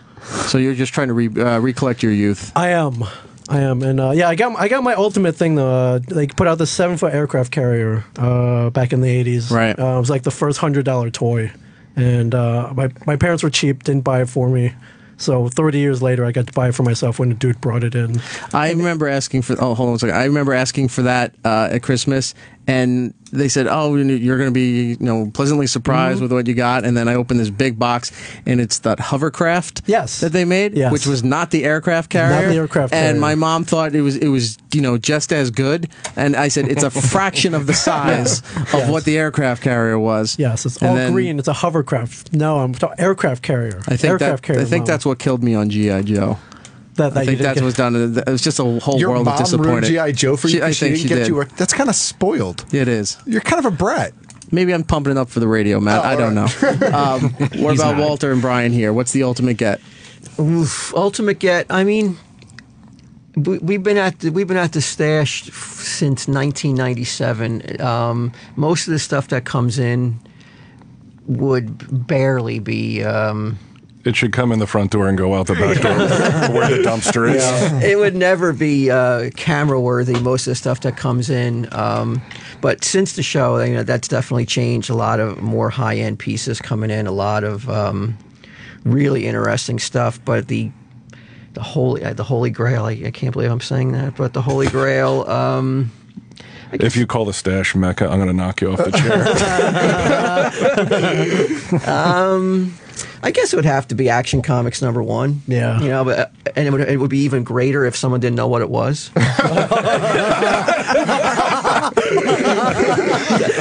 S3: So you're just trying to recollect your youth.
S2: I am, and I got my ultimate thing though. They put out this 7-foot aircraft carrier back in the '80s.
S3: Right,
S2: it was like the first $100 toy, and my parents were cheap, didn't buy it for me. So 30 years later, I got to buy it for myself when the dude brought it in.
S3: I remember asking for. Oh, hold on a second. I remember asking for that at Christmas, and they said, "Oh, you're going to be, pleasantly surprised with what you got." And then I opened this big box, and it's that hovercraft that they made, which was not the aircraft carrier.
S2: Not the aircraft carrier.
S3: And my mom thought it was just as good. And I said, it's a fraction of the size of what the aircraft carrier was.
S2: Yes, it's all green. It's a hovercraft. No, I'm talking aircraft carrier.
S3: I think that's what killed me on G.I. Joe. I think that's what's done. It was just a whole world of disappointed.
S4: Your mom ruined G.I. Joe for you?
S3: I think she did.
S4: That's kind of spoiled.
S3: It is.
S4: You're kind of a brat.
S3: Maybe I'm pumping it up for the radio, Matt. I don't know. What about Walter and Bryan here? What's the ultimate get?
S9: Ultimate get. I mean, we've been at the stash since 1997. Most of the stuff that comes in would barely be.
S7: It should come in the front door and go out the back door where the dumpster is.
S9: Yeah. It would never be camera worthy, most of the stuff that comes in. But since the show, that's definitely changed. A lot of more high-end pieces coming in, a lot of really interesting stuff. But the Holy Grail, I can't believe I'm saying that, but the Holy Grail...
S7: if you call the stash Mecca, I'm going to knock you off the
S9: chair. I guess it would have to be Action Comics #1.
S2: Yeah,
S9: but it would be even greater if someone didn't know what it was.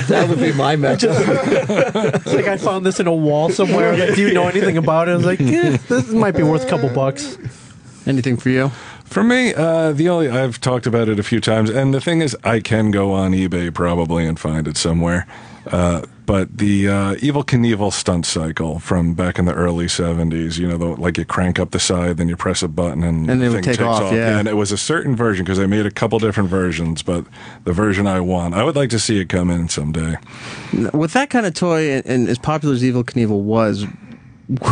S9: That would be my method.
S2: It's like I found this in a wall somewhere. Like, do you know anything about it? I was like, this might be worth a couple bucks.
S3: Anything for you?
S7: For me, I've talked about it a few times, and the thing is, I can go on eBay probably and find it somewhere. But the Evel Knievel stunt cycle from back in the early 70s, like you crank up the side, then you press a button and
S3: it
S7: the
S3: would
S7: thing
S3: take
S7: takes
S3: off. Yeah.
S7: And it was a certain version because they made a couple different versions, but the version I want, I would like to see it come in someday.
S3: With that kind of toy, and as popular as Evel Knievel was,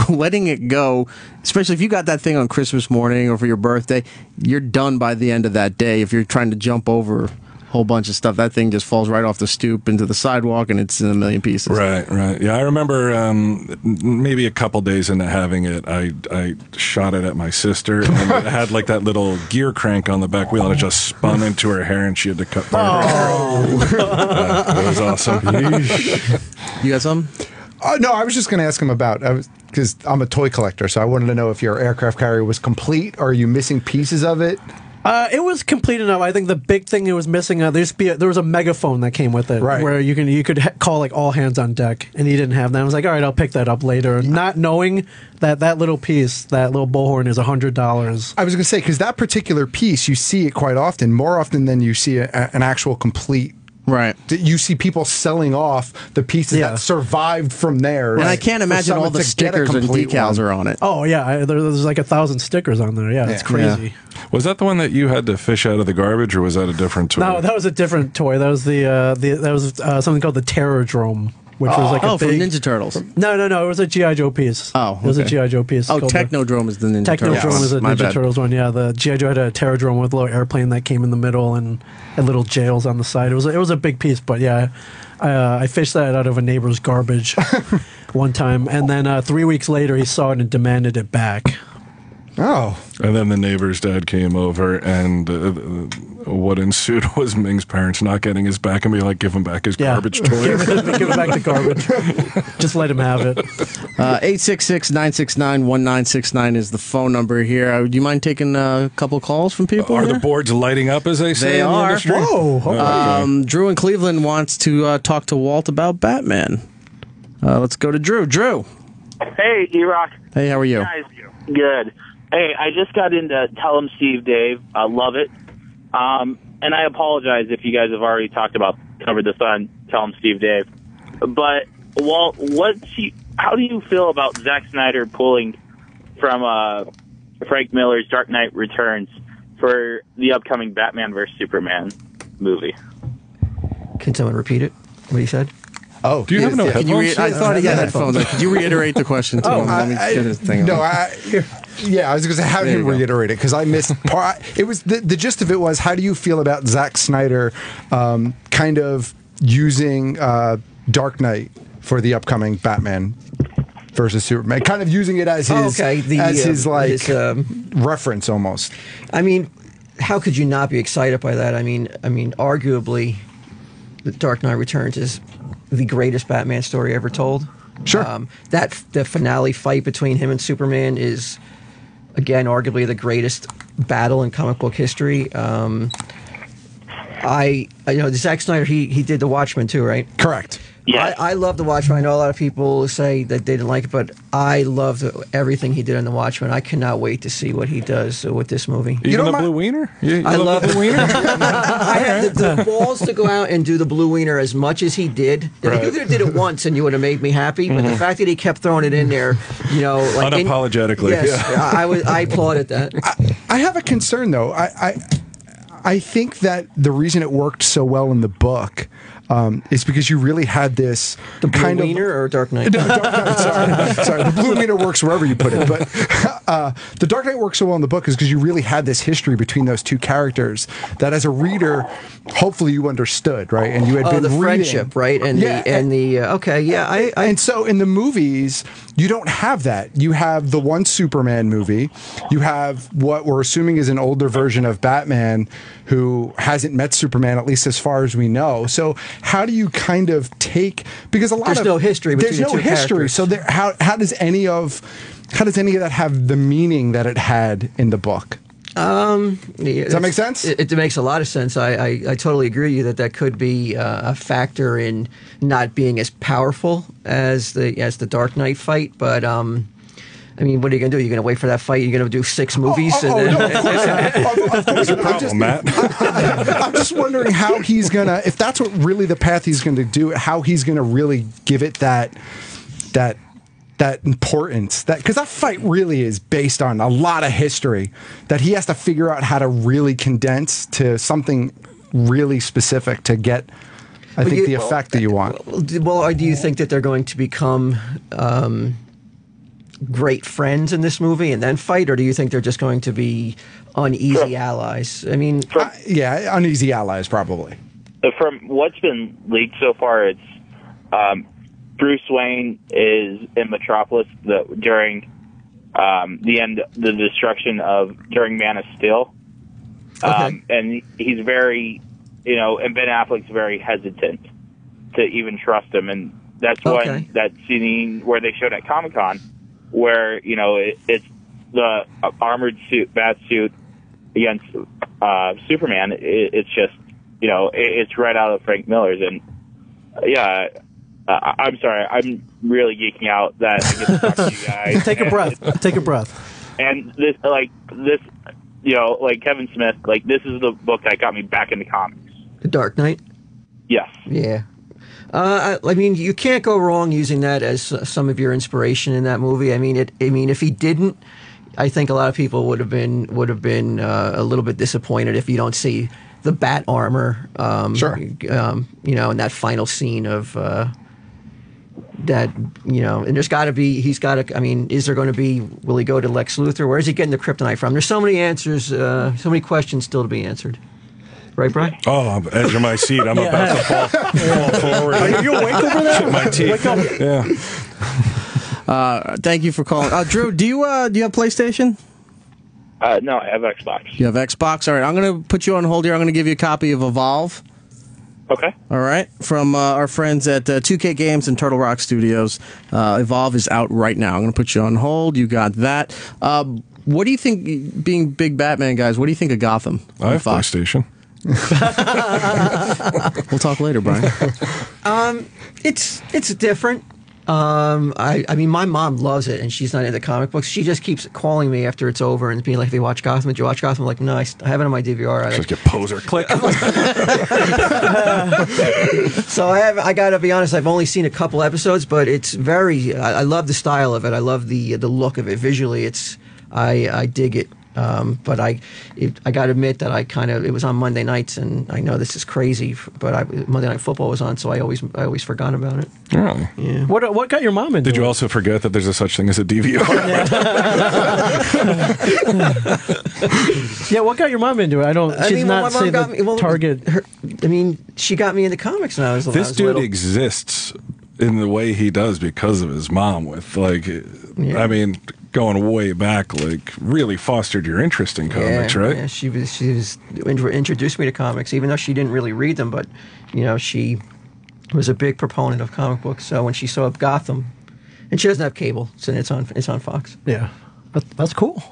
S3: letting it go, especially if you got that thing on Christmas morning or for your birthday, you're done by the end of that day. If you're trying to jump over a whole bunch of stuff, that thing just falls right off the stoop into the sidewalk and it's in a million pieces.
S7: Right. Yeah, I remember maybe a couple days into having it, I shot it at my sister, and it had like that little gear crank on the back wheel, and it just spun into her hair, and she had to cut part of her hair. It was awesome.
S3: You got something?
S4: No, I was just going to ask him about, because I'm a toy collector, so I wanted to know if your aircraft carrier was complete, or are you missing pieces of it?
S2: It was complete enough. I think the big thing it was missing, there was a megaphone that came with it,
S4: right,
S2: where you could call like all hands on deck, and he didn't have that. I was like, all right, I'll pick that up later, not knowing that little piece, that little bullhorn is $100.
S4: I was going to say, because that particular piece, you see it quite often, more often than you see an actual complete.
S3: Right.
S4: You see people selling off the pieces that survived from there.
S3: And I can't imagine all the stickers and decals are on it.
S2: Oh, yeah. There's like 1,000 stickers on there. Yeah, it's crazy.
S7: Yeah. Was that the one that you had to fish out of the garbage, or was that a different toy?
S2: No, that was a different toy. That was something called the Terrordrome, which was like a big...
S3: from Ninja Turtles.
S2: No. It was a G.I. Joe piece.
S3: Oh, okay.
S2: It was a G.I. Joe piece.
S3: Oh, Technodrome is the Ninja Turtles.
S2: Technodrome is the Ninja Turtles one, yeah. The G.I. Joe had a Terrordrome with a little airplane that came in the middle and little jails on the side. It was a big piece, but yeah, I fished that out of a neighbor's garbage one time. And then 3 weeks later, he saw it and demanded it back.
S4: Oh.
S7: And then the neighbor's dad came over, and what ensued was Ming's parents not getting his back and be like, give him back his garbage toy.
S2: Give him back the garbage. Just let him have it.
S3: 866-969-1969 is the phone number here. Do you mind taking a couple calls from people?
S7: Are the boards lighting up, as they say?
S3: They
S7: in the
S3: are.
S7: industry?
S2: Whoa.
S3: Drew in Cleveland wants to talk to Walt about Batman. Let's go to Drew. Drew.
S10: Hey, E-Rock.
S3: Hey, how are you?
S10: Guys, good. Hey, I just got into Tell 'em Steve Dave. I love it. And I apologize if you guys have already covered this on Tell 'em Steve Dave. But, Walt, how do you feel about Zack Snyder pulling from Frank Miller's Dark Knight Returns for the upcoming Batman vs. Superman movie?
S9: Can someone repeat it? What he said?
S4: Oh,
S7: do you have no headphones?
S3: I thought he had headphones. Could you reiterate the question to him? Let me get his thing on.
S4: I was going to say, how do you reiterate it? Because I missed part. It was the gist of it was, how do you feel about Zack Snyder kind of using Dark Knight for the upcoming Batman versus Superman, kind of using it as his reference almost.
S9: I mean, how could you not be excited by that? I mean, arguably, The Dark Knight Returns is the greatest Batman story ever told.
S4: Sure.
S9: The finale fight between him and Superman is, again, arguably the greatest battle in comic book history. Zack Snyder, he did The Watchmen too, right?
S4: Correct.
S10: Yeah.
S9: I love The Watchmen. I know a lot of people say that they didn't like it, but I loved everything he did in The Watchmen. I cannot wait to see what he does with this movie.
S7: Even the Blue Wiener?
S9: I love
S7: the Blue Wiener?
S9: I had the balls to go out and do the Blue Wiener as much as he did. Right. You could have did it once and you would have made me happy, but the fact that he kept throwing it in there, like
S7: unapologetically.
S9: Yes, yeah. I applauded that.
S4: I have a concern though. I think that the reason it worked so well in the book is because you really had this
S9: the Blue Wiener or Dark Knight?
S4: No, Dark Knight. Sorry. The Blue Wiener works wherever you put it, but the Dark Knight works so well in the book is because you really had this history between those two characters that, as a reader, hopefully you understood, right? And you had been
S9: the
S4: reading.
S9: Friendship, right? And
S4: and so in the movies, you don't have that. You have the one Superman movie. You have what we're assuming is an older version of Batman who hasn't met Superman, at least as far as we know. So how do you kind of take, because
S9: there's no history between the two characters.
S4: So how does any of that have the meaning that it had in the book? Does that make sense?
S9: It makes a lot of sense. I totally agree with you that could be a factor in not being as powerful as the Dark Knight fight, but I mean, what are you going to do? You're going to wait for that fight? You're going to do 6 movies?
S4: No, of course not. Of course not.
S7: Matt.
S4: I'm just wondering how he's going to, if that's what really the path he's going to do, how he's going to really give it that importance, because that fight really is based on a lot of history that he has to figure out how to really condense to something really specific to get, I think, the effect that you want.
S9: Well, do you think that they're going to become great friends in this movie and then fight, or do you think they're just going to be uneasy allies? I mean,
S4: uneasy allies probably.
S10: From what's been leaked so far, it's Bruce Wayne is in Metropolis during the destruction during Man of Steel, and he's very, and Ben Affleck's very hesitant to even trust him, and that's when that scene where they showed at Comic-Con, where it's the armored bat suit against Superman. It's just it's right out of Frank Miller's, and I'm sorry, I'm really geeking out that I get to talk to you guys.
S2: Take a breath.
S10: And this, like Kevin Smith, this is the book that got me back into comics.
S9: The Dark Knight?
S10: Yes.
S9: Yeah. I mean, you can't go wrong using that as some of your inspiration in that movie. I mean, if he didn't, I think a lot of people would have been a little bit disappointed if you don't see the bat armor.
S4: Sure.
S9: In that final scene of that. And there's got to be. He's got to. I mean, is there going to be? Will he go to Lex Luthor? Where is he getting the kryptonite from? There's so many answers. So many questions still to be answered. Right, Bryan?
S7: Oh, I'm edge of my seat. I'm about to fall forward.
S2: Are you awake over there?
S7: My teeth.
S2: Wake up.
S7: Yeah.
S3: Thank you for calling. Drew, do you have PlayStation?
S10: No, I have Xbox.
S3: You have Xbox? All right, I'm going to put you on hold here. I'm going to give you a copy of Evolve.
S10: Okay.
S3: All right, from our friends at 2K Games and Turtle Rock Studios. Evolve is out right now. I'm going to put you on hold. You got that. What do you think, being big Batman guys, what do you think of Gotham?
S7: I have PlayStation.
S3: We'll talk later, Brian.
S9: It's different. I mean, my mom loves it, and she's not into comic books. She just keeps calling me after it's over and being like, "Have you watched Gotham? Did you watch Gotham?" I'm like, no, I have it on my DVR.
S7: Just get poser click.
S9: So I got to be honest. I've only seen a couple episodes, but it's very. I love the style of it. I love the look of it visually. I dig it. But I got to admit that it was on Monday nights, and I know this is crazy, but Monday Night Football was on, so I always forgot about it.
S7: Really?
S9: Yeah.
S2: What got your mom into it?
S7: Did you also forget that there's a such thing as a DVR?
S2: Yeah, what got your mom into it? She's not say the target.
S9: She got me into comics when I was
S7: This dude
S9: little.
S7: exists in the way he does because of his mom. With I mean, going way back, really fostered your interest in comics, right?
S9: Yeah, she introduced me to comics, even though she didn't really read them, but she was a big proponent of comic books. So when she saw Gotham, and she doesn't have cable, so it's on Fox.
S2: Yeah, that's cool.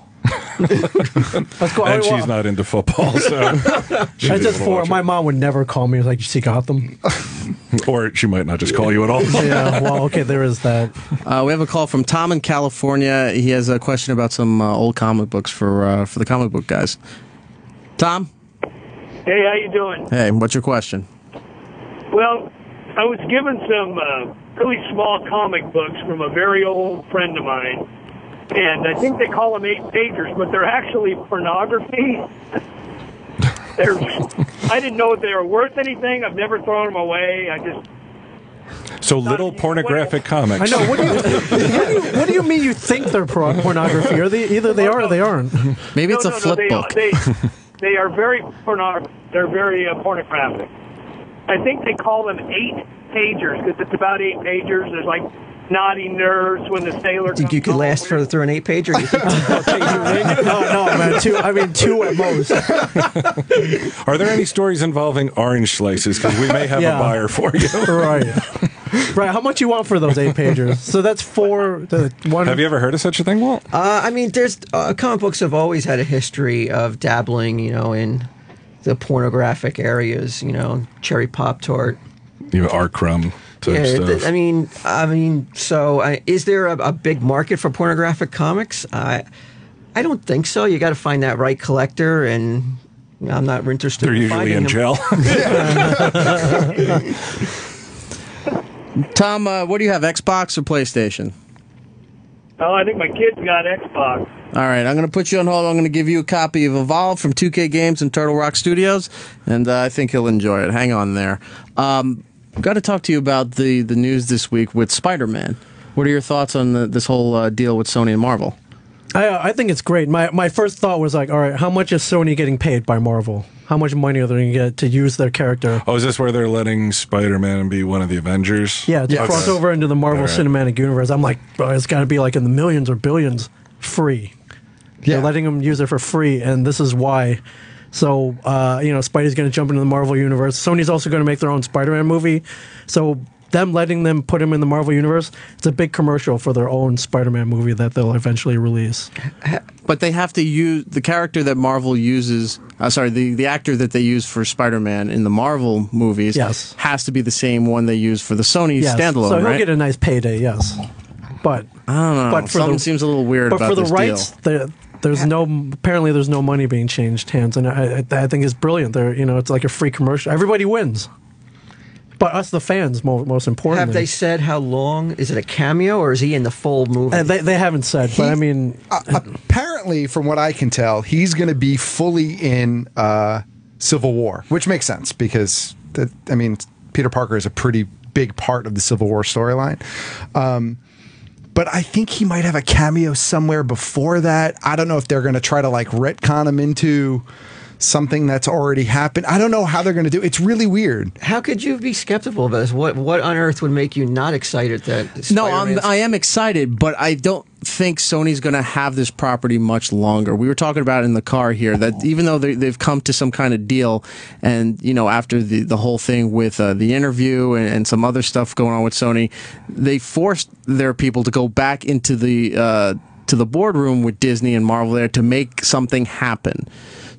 S2: That's cool.
S7: And she's not into football, so
S2: my mom would never call me like, "You see Gotham?"
S7: Or she might not just call you at all.
S2: Yeah, well, okay, there is that.
S3: We have a call from Tom in California. He has a question about some old comic books for the comic book guys. Tom?
S11: Hey, how you doing?
S3: Hey, what's your question?
S11: Well, I was given some really small comic books from a very old friend of mine, and I think they call them 8-pagers, but they're actually pornography. I didn't know if they were worth anything. I've never thrown them away.
S7: So little pornographic comics.
S2: I know. What do you mean you think they're pornography? Either they are or they aren't.
S3: Maybe it's a flip book.
S11: They are very They're very pornographic. I think they call them 8-pagers because it's about 8 pagers. There's like naughty nerves when the sailor.
S9: Think you could last through an 8-pager?
S2: No, man. Two at most.
S7: Are there any stories involving orange slices? Because we may have a buyer for you.
S2: Right. How much you want for those 8-pagers? So that's one.
S7: Have you ever heard of such a thing, Walt?
S9: There's comic books have always had a history of dabbling, in the pornographic areas. Cherry Pop Tart.
S7: R. Crumb. Stuff.
S9: So is there a big market for pornographic comics? I don't think so. You got to find that right collector, and I'm not interested.
S7: They're usually in jail.
S3: Tom, what do you have, Xbox or PlayStation?
S11: Oh, I think my kid's got Xbox.
S3: All right, I'm going to put you on hold. I'm going to give you a copy of Evolve from 2K Games and Turtle Rock Studios, and I think he'll enjoy it. Hang on there. I've got to talk to you about the news this week with Spider-Man. What are your thoughts on this whole deal with Sony and Marvel?
S2: I think it's great. My first thought was like, all right, how much is Sony getting paid by Marvel? How much money are they going to get to use their character?
S7: Oh, is this where they're letting Spider-Man be one of the Avengers?
S2: Yeah, to cross over into the Marvel Cinematic Universe. I'm like, bro, it's got to be like in the millions or billions free. Yeah. They're letting them use it for free, and this is why. So, Spidey's going to jump into the Marvel Universe. Sony's also going to make their own Spider-Man movie. So them letting them put him in the Marvel Universe, it's a big commercial for their own Spider-Man movie that they'll eventually release.
S3: But they have to use the character that Marvel uses, the actor that they use for Spider-Man in the Marvel movies has to be the same one they use for the Sony standalone,
S2: so he'll
S3: right?
S2: get a nice payday, yes. But
S3: I don't know.
S2: But
S3: something seems a little weird about this
S2: deal. There's no money being changed hands, and I think it's brilliant. It's like a free commercial. Everybody wins, but us, the fans, most importantly.
S9: Have they said how long? Is it a cameo or is he in the full movie?
S2: They haven't said, but I mean,
S4: apparently, from what I can tell, he's going to be fully in Civil War, which makes sense because Peter Parker is a pretty big part of the Civil War storyline. But I think he might have a cameo somewhere before that. I don't know if they're going to try to retcon him into something that's already happened. I don't know how they're going to do it. It's really weird.
S9: How could you be skeptical about this? What on earth would make you not excited that
S3: No, I am excited, but I don't think Sony's going to have this property much longer. We were talking about in the car here that even though they've come to some kind of deal, and after the whole thing with the interview and some other stuff going on with Sony, they forced their people to go back into the boardroom with Disney and Marvel there to make something happen.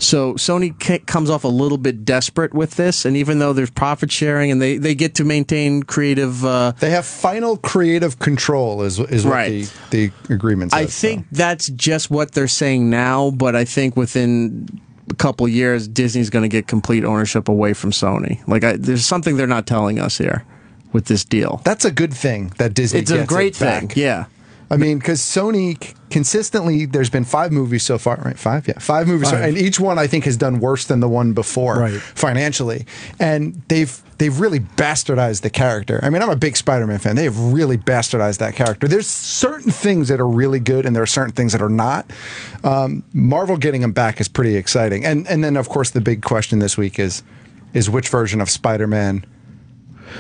S3: So Sony comes off a little bit desperate with this, and even though there's profit sharing and they get to maintain creative...
S4: they have final creative control is
S3: right.
S4: what the agreement says.
S3: I think that's just what they're saying now, but I think within a couple of years, Disney's going to get complete ownership away from Sony. There's something they're not telling us here with this deal.
S4: That's a good thing that Disney gets
S3: It's a great
S4: it back.
S3: thing, yeah.
S4: I mean, because Sony consistently, there's been 5 movies so far, right? 5? Yeah, 5 movies. So, and each one, I think, has done worse than the one before financially. And they've really bastardized the character. I mean, I'm a big Spider-Man fan. They have really bastardized that character. There's certain things that are really good, and there are certain things that are not. Marvel getting them back is pretty exciting. And then, of course, the big question this week is which version of Spider-Man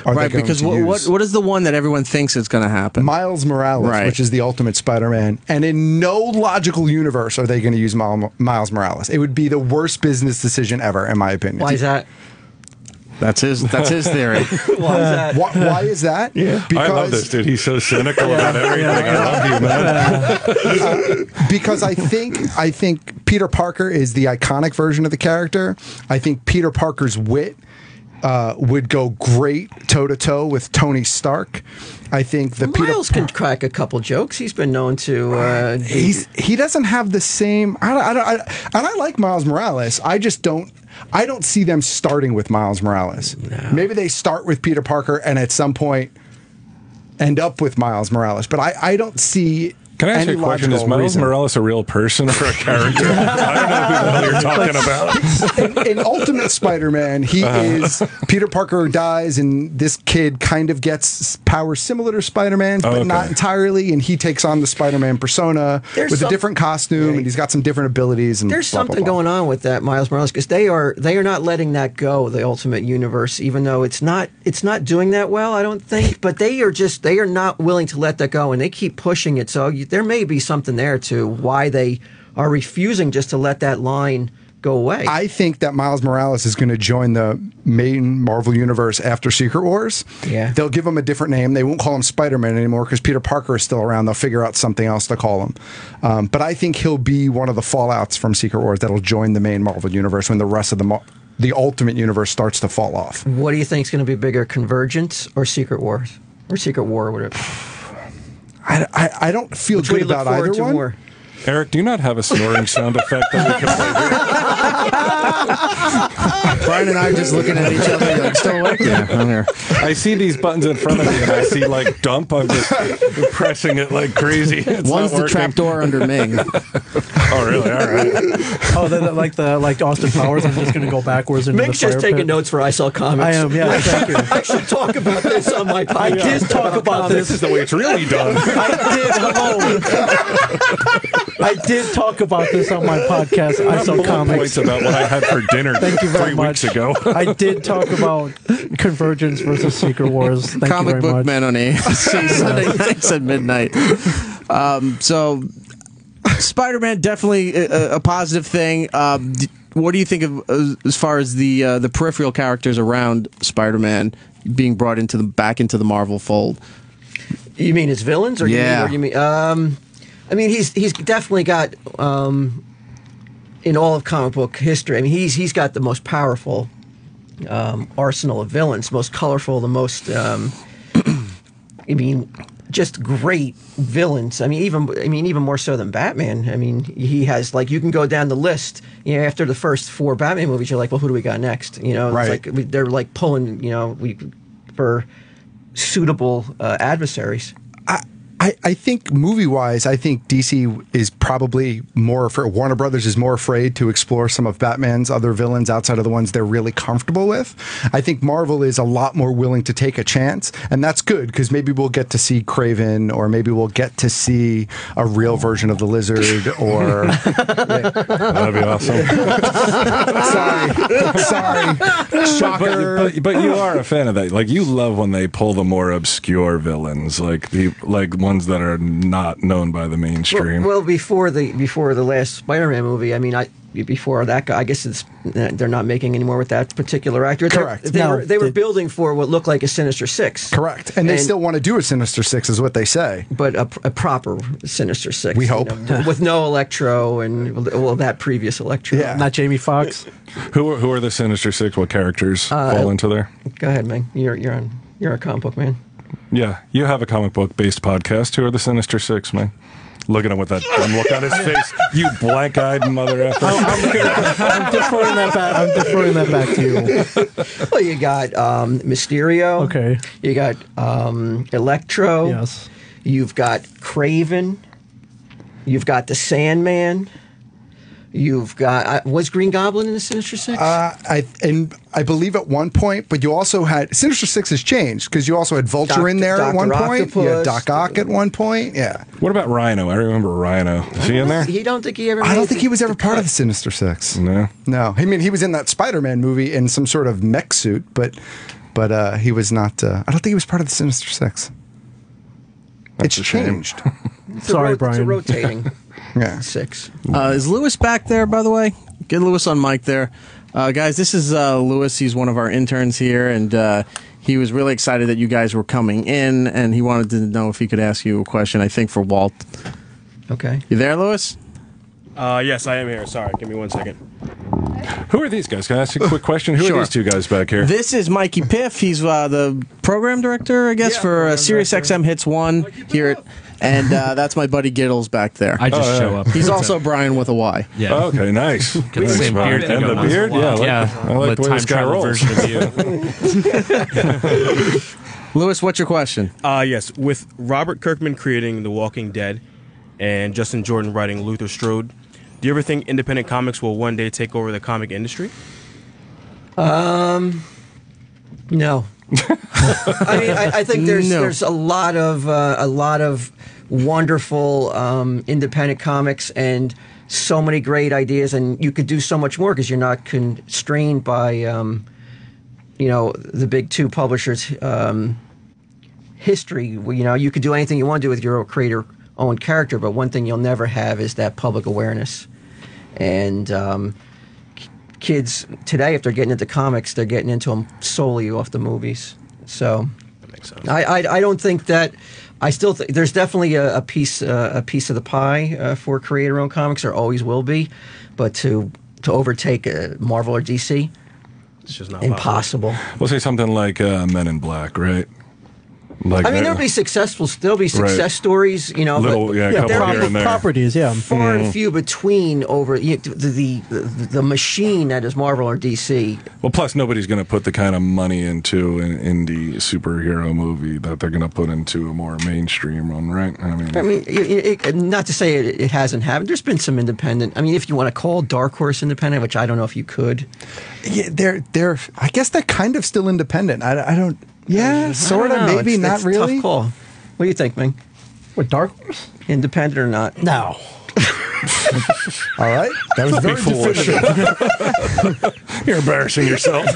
S3: right, because what is the one that everyone thinks is going to happen?
S4: Miles Morales, which is the ultimate Spider-Man. And in no logical universe are they going to use Miles Morales. It would be the worst business decision ever, in my opinion.
S9: Why is that?
S3: That's his theory.
S9: Why is that?
S4: Why is that?
S7: Yeah. I love this dude. He's so cynical about everything. I love you, man.
S4: Because I think Peter Parker is the iconic version of the character. I think Peter Parker's wit would go great toe-to-toe with Tony Stark. I think
S9: Miles can crack a couple jokes. He's been known to.
S4: He doesn't have the same. I like Miles Morales. I just don't. I don't see them starting with Miles Morales. No. Maybe they start with Peter Parker and at some point end up with Miles Morales. But I don't see.
S7: Can I ask you a question? Is Miles Morales a real person or a character? I don't know who the hell you're talking about.
S4: In Ultimate Spider-Man, he is... Peter Parker dies, and this kid kind of gets powers similar to Spider-Man's, but not entirely, and he takes on the Spider-Man persona with a different costume, and he's got some different abilities. And
S9: there's something going on with that Miles Morales, because they are not letting that go, the Ultimate Universe, even though it's not doing that well, I don't think, but they are not willing to let that go, and they keep pushing it, so there may be something there to why they are refusing just to let that line go away.
S4: I think that Miles Morales is going to join the main Marvel universe after Secret Wars.
S9: Yeah.
S4: They'll give him a different name. They won't call him Spider-Man anymore because Peter Parker is still around. They'll figure out something else to call him. But I think he'll be one of the fallouts from Secret Wars that'll join the main Marvel universe when the rest of the Ultimate Universe starts to fall off.
S9: What do you think is going to be bigger, Convergence or Secret Wars? Or Secret War, whatever.
S4: I don't feel good about either one.
S9: More?
S7: Eric, do you not have a snoring sound effect that we can play here?
S3: Bryan and I are just looking at each other like, still awake? Yeah, I'm here.
S7: I see these buttons in front of me, and I see, like, dump. I'm just pressing it like crazy. It's
S3: One's the trapdoor under Ming.
S7: Oh, really? All right.
S2: Oh, like Austin Powers, I'm just going to go backwards into
S9: Ming's
S2: the fire
S9: just taking
S2: pit.
S9: notes for I Saw Comics.
S2: I am, yeah, thank you.
S9: I should talk about this on my podcast.
S2: I did talk about this.
S7: This is the way it's really done.
S2: I did talk about this on my podcast. I Saw Comics.
S7: Points about what I had for dinner
S2: Thank you very
S7: 3
S2: much.
S7: weeks ago.
S2: I did talk about Convergence versus Secret Wars. Thank
S3: Comic
S2: you very
S3: Book
S2: much.
S3: Man on AMC Sunday nights at midnight. So, Spider-Man definitely a positive thing. What do you think of as far as the peripheral characters around Spider-Man being brought back into the Marvel fold?
S9: You mean his villains, or
S3: yeah?
S9: You mean? I mean, he's definitely got in all of comic book history. I mean, he's got the most powerful arsenal of villains, most colorful, the most. I mean, just great villains. I mean, even more so than Batman. I mean, he has, like, you can go down the list. You know, after the first 4 Batman movies, you're like, well, who do we got next? You know,
S4: right.
S9: It's like they're like pulling, for suitable adversaries.
S4: I think movie-wise, I think DC is probably more for Warner Brothers is more afraid to explore some of Batman's other villains outside of the ones they're really comfortable with. I think Marvel is a lot more willing to take a chance, and that's good because maybe we'll get to see Kraven, or maybe we'll get to see a real version of the Lizard, or
S7: that'd be awesome.
S4: Sorry, shocker.
S7: But you are a fan of that. Like, you love when they pull the more obscure villains, like ones that are not known by the mainstream.
S9: Well, before the last Spider-Man movie, I mean, before that guy, I guess they're not making any more with that particular actor.
S4: Correct.
S9: They were building for what looked like a Sinister Six.
S4: Correct. And they still want to do a Sinister Six, is what they say.
S9: But a proper Sinister Six.
S4: We hope.
S9: With no Electro and, well, that previous Electro.
S4: Yeah.
S2: Not Jamie Foxx.
S7: Who are the Sinister Six? What characters fall into there?
S9: Go ahead, Ming. You're a comic book man.
S7: Yeah, you have a comic book based podcast. Who are the Sinister Six, man? Look at him with that dumb look on his face. You blank-eyed mother effer.
S2: I'm deferring that back to you.
S9: Well, you got Mysterio.
S2: Okay.
S9: You got Electro.
S2: Yes.
S9: You've got Kraven. You've got the Sandman. You've got was Green Goblin in the Sinister Six?
S4: I believe at one point, but you also had Sinister Six has changed because you also had Vulture in there at one point. You had Doc Ock at one point. Yeah.
S7: What about Rhino? I remember Rhino. Is he in there?
S9: I don't think he was ever
S4: part of the Sinister Six.
S7: No.
S4: I mean, he was in that Spider-Man movie in some sort of mech suit, but he was not. I don't think he was part of the Sinister Six.
S7: That's
S4: it's changed.
S2: Sorry, Brian.
S9: It's a rotating.
S4: Yeah.
S9: Six.
S3: Is Lewis back there, by the way? Get Lewis on mic there. Guys, this is Lewis. He's one of our interns here, and he was really excited that you guys were coming in, and he wanted to know if he could ask you a question, I think, for Walt.
S9: Okay.
S3: You there, Lewis?
S12: Yes, I am here. Sorry, give me 1 second.
S7: Who are these guys? Can I ask you a quick question? Who are these two guys back here?
S3: This is Mikey Piff. He's the program director, I guess, for Sirius XM Hits 1 here at... And that's my buddy Giddles back there.
S5: I just show up.
S3: He's also Brian with a Y.
S5: Yeah.
S7: Oh, okay, nice.
S5: Got the same beard.
S7: And the beard? Yeah, I like the way this guy rolls.
S5: Version of you.
S3: Lewis, what's your question?
S12: Yes, with Robert Kirkman creating The Walking Dead and Justin Jordan writing Luther Strode, do you ever think independent comics will one day take over the comic industry?
S9: No. I mean, I think there's a lot of wonderful independent comics and so many great ideas, and you could do so much more because you're not constrained by the big two publishers' history. You could do anything you want to do with your creator-owned character, but one thing you'll never have is that public awareness. And kids today, if they're getting into comics, they're getting into them solely off the movies. So
S12: that makes sense.
S9: I don't think that. I still think there's definitely a piece of the pie for creator-owned comics. There always will be, but to overtake Marvel or DC,
S12: it's just not
S9: impossible.
S7: We'll say something like Men in Black, right? Like
S9: I mean, there'll be success stories,
S7: Little,
S9: but
S7: a couple here and there.
S2: Properties, yeah.
S9: Far and few between over the machine that is Marvel or DC.
S7: Well, plus nobody's going to put the kind of money into an indie superhero movie that they're going to put into a more mainstream one, right? I mean,
S9: not to say it hasn't happened. There's been some independent. I mean, if you want to call Dark Horse independent, which I don't know if you could.
S4: Yeah, they're. I guess they're kind of still independent. I don't. Yeah, sort of. Maybe
S9: it's
S4: not
S9: a
S4: really.
S9: Tough call. What do you think, Ming?
S2: What, Dark Horse?
S9: Independent or not?
S2: No.
S4: All right, that was very definitive.
S7: You're embarrassing yourself.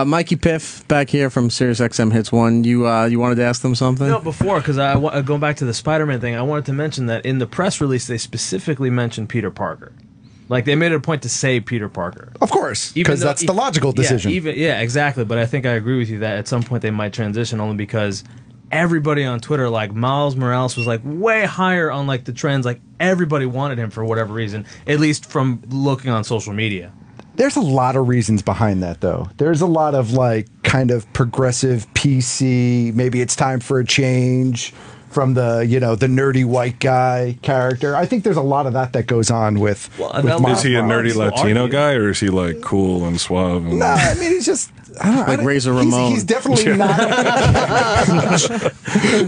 S3: Mikey Piff back here from Sirius XM Hits 1. You wanted to ask them something?
S13: No, before, because going back to the Spider-Man thing, I wanted to mention that in the press release they specifically mentioned Peter Parker. Like, they made it a point to say Peter Parker.
S4: Of course, because that's the logical decision.
S13: Yeah, exactly. But I think I agree with you that at some point they might transition, only because everybody on Twitter, like Miles Morales, was like way higher on like the trends. Like, everybody wanted him for whatever reason, at least from looking on social media.
S4: There's a lot of reasons behind that, though. There's a lot of like kind of progressive PC. Maybe it's time for a change. from the the nerdy white guy character. I think there's a lot of that goes on with.
S7: Is he a nerdy Latino guy, or is he like cool and suave? And
S4: no, I mean he's just
S3: like Razor Ramon.
S4: He's definitely not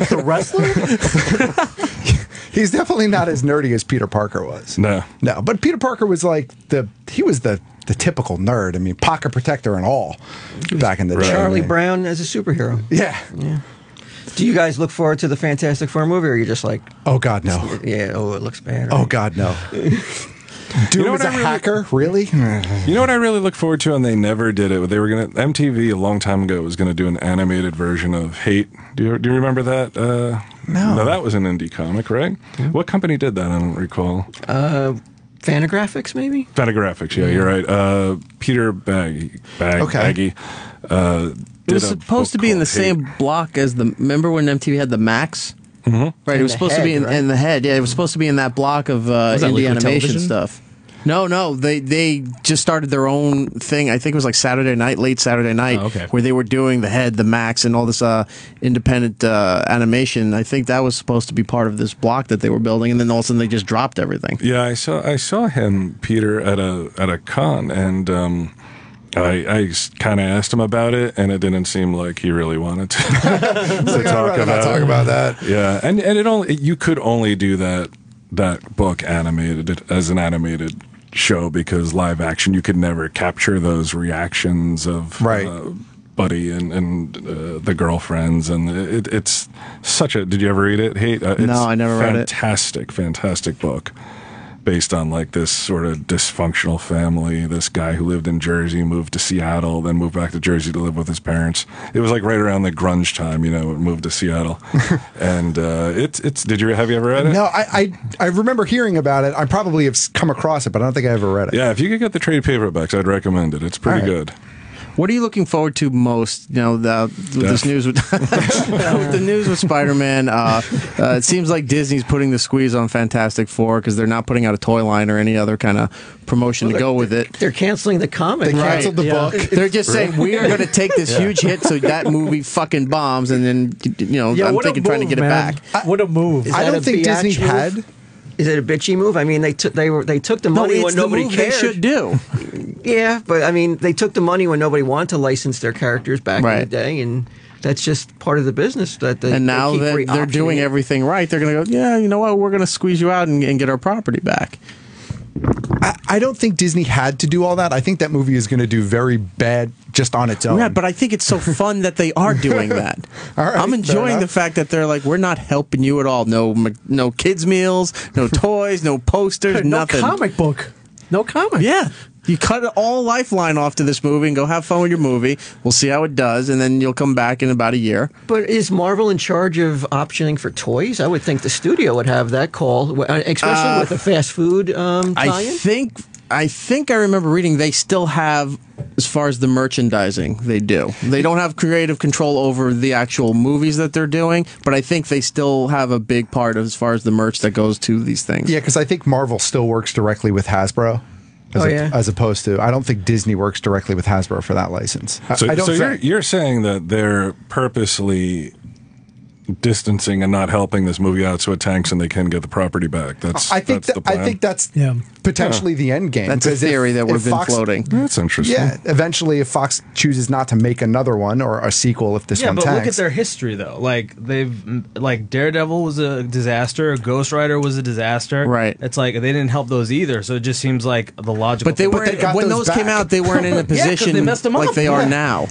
S2: the wrestler.
S4: He's definitely not as nerdy as Peter Parker was.
S7: No,
S4: but Peter Parker was like the typical nerd. I mean, pocket protector and all back in the day.
S9: Charlie Brown as a superhero.
S4: Yeah.
S9: Do you guys look forward to the Fantastic Four movie, or are you just like,
S4: oh God, no?
S9: Yeah, it looks bad.
S4: Oh God, no. Doom is a hacker, really?
S7: You know what I really look forward to, and they never did it. They were gonna MTV a long time ago was gonna do an animated version of Hate. Do you remember that? No, that was an indie comic, right? Yeah. What company did that? I don't recall.
S9: Fantagraphics, maybe?
S7: Fantagraphics, yeah, you're right. Peter Baggy.
S3: It was supposed to be in the same block as remember when MTV had the Max?
S7: Mm-hmm.
S3: Right, it was supposed to be in the head. Yeah, it was supposed to be in that block of indie animation stuff. No, they just started their own thing. I think it was like late Saturday night, where they were doing the head, the Max, and all this independent animation. I think that was supposed to be part of this block that they were building, and then all of a sudden they just dropped everything.
S7: Yeah, I saw him, Peter, at a con, and I kind of asked him about it, and it didn't seem like he really wanted to, talk about that. Yeah, and you could only do that book animated as an animated show, because live action you could never capture those reactions of Buddy and the girlfriends, and it's such a. Did you ever read it?
S3: No, I never read it.
S7: Fantastic book. Based on like this sort of dysfunctional family, this guy who lived in Jersey moved to Seattle, then moved back to Jersey to live with his parents. It was like right around the grunge time, moved to Seattle, and have you ever read it?
S4: No, I remember hearing about it. I probably have come across it, but I don't think I ever read it.
S7: Yeah, if you could get the trade paperbacks, I'd recommend it. It's pretty good.
S3: What are you looking forward to most? With this news with the news with Spider-Man. It seems like Disney's putting the squeeze on Fantastic Four because they're not putting out a toy line or any other kind of promotion to go with it.
S9: They're canceling the comic.
S4: They canceled the book.
S3: They're just saying we are going to take this huge hit so that movie fucking bombs, and then I'm thinking trying to get it back.
S2: What a move!
S4: I don't think Disney had.
S9: Is it a bitchy move? I mean, they took the money when nobody cared.
S3: They should do.
S9: Yeah, but I mean, they took the money when nobody wanted to license their characters back in the day, and that's just part of the business.
S3: And now that they're doing everything right, they're going to go, yeah, you know what? We're going to squeeze you out and get our property back.
S4: I don't think Disney had to do all that. I think that movie is going to do very bad just on its own.
S3: Yeah, but I think it's so fun that they are doing that.
S4: All right,
S3: I'm enjoying the fact that they're like, we're not helping you at all. No kids' meals, no toys, no posters, nothing.
S2: No comic book. No comic.
S3: Yeah. You cut all lifeline off to this movie and go have fun with your movie. We'll see how it does, and then you'll come back in about a year.
S9: But is Marvel in charge of optioning for toys? I would think the studio would have that call, especially with a fast food tie-in.
S3: I think I remember reading they still have, as far as the merchandising, they do. They don't have creative control over the actual movies that they're doing, but I think they still have a big part as far as the merch that goes to these things.
S4: Yeah, because I think Marvel still works directly with Hasbro. As opposed to, I don't think Disney works directly with Hasbro for that license.
S7: So you're saying that they're purposely distancing and not helping this movie out so it tanks and they can get the property back. The plan.
S4: I think that's potentially the end game.
S3: That's a theory that we've been floating.
S7: That's interesting.
S4: Yeah, eventually if Fox chooses not to make another one or a sequel if this one tanks.
S13: Yeah, but look at their history though. Like Daredevil was a disaster, Ghost Rider was a disaster.
S3: Right.
S13: It's like they didn't help those either, so it just seems like the logical
S3: But when those came out, they weren't in a position
S13: they messed them
S3: like
S13: up.
S3: they are now.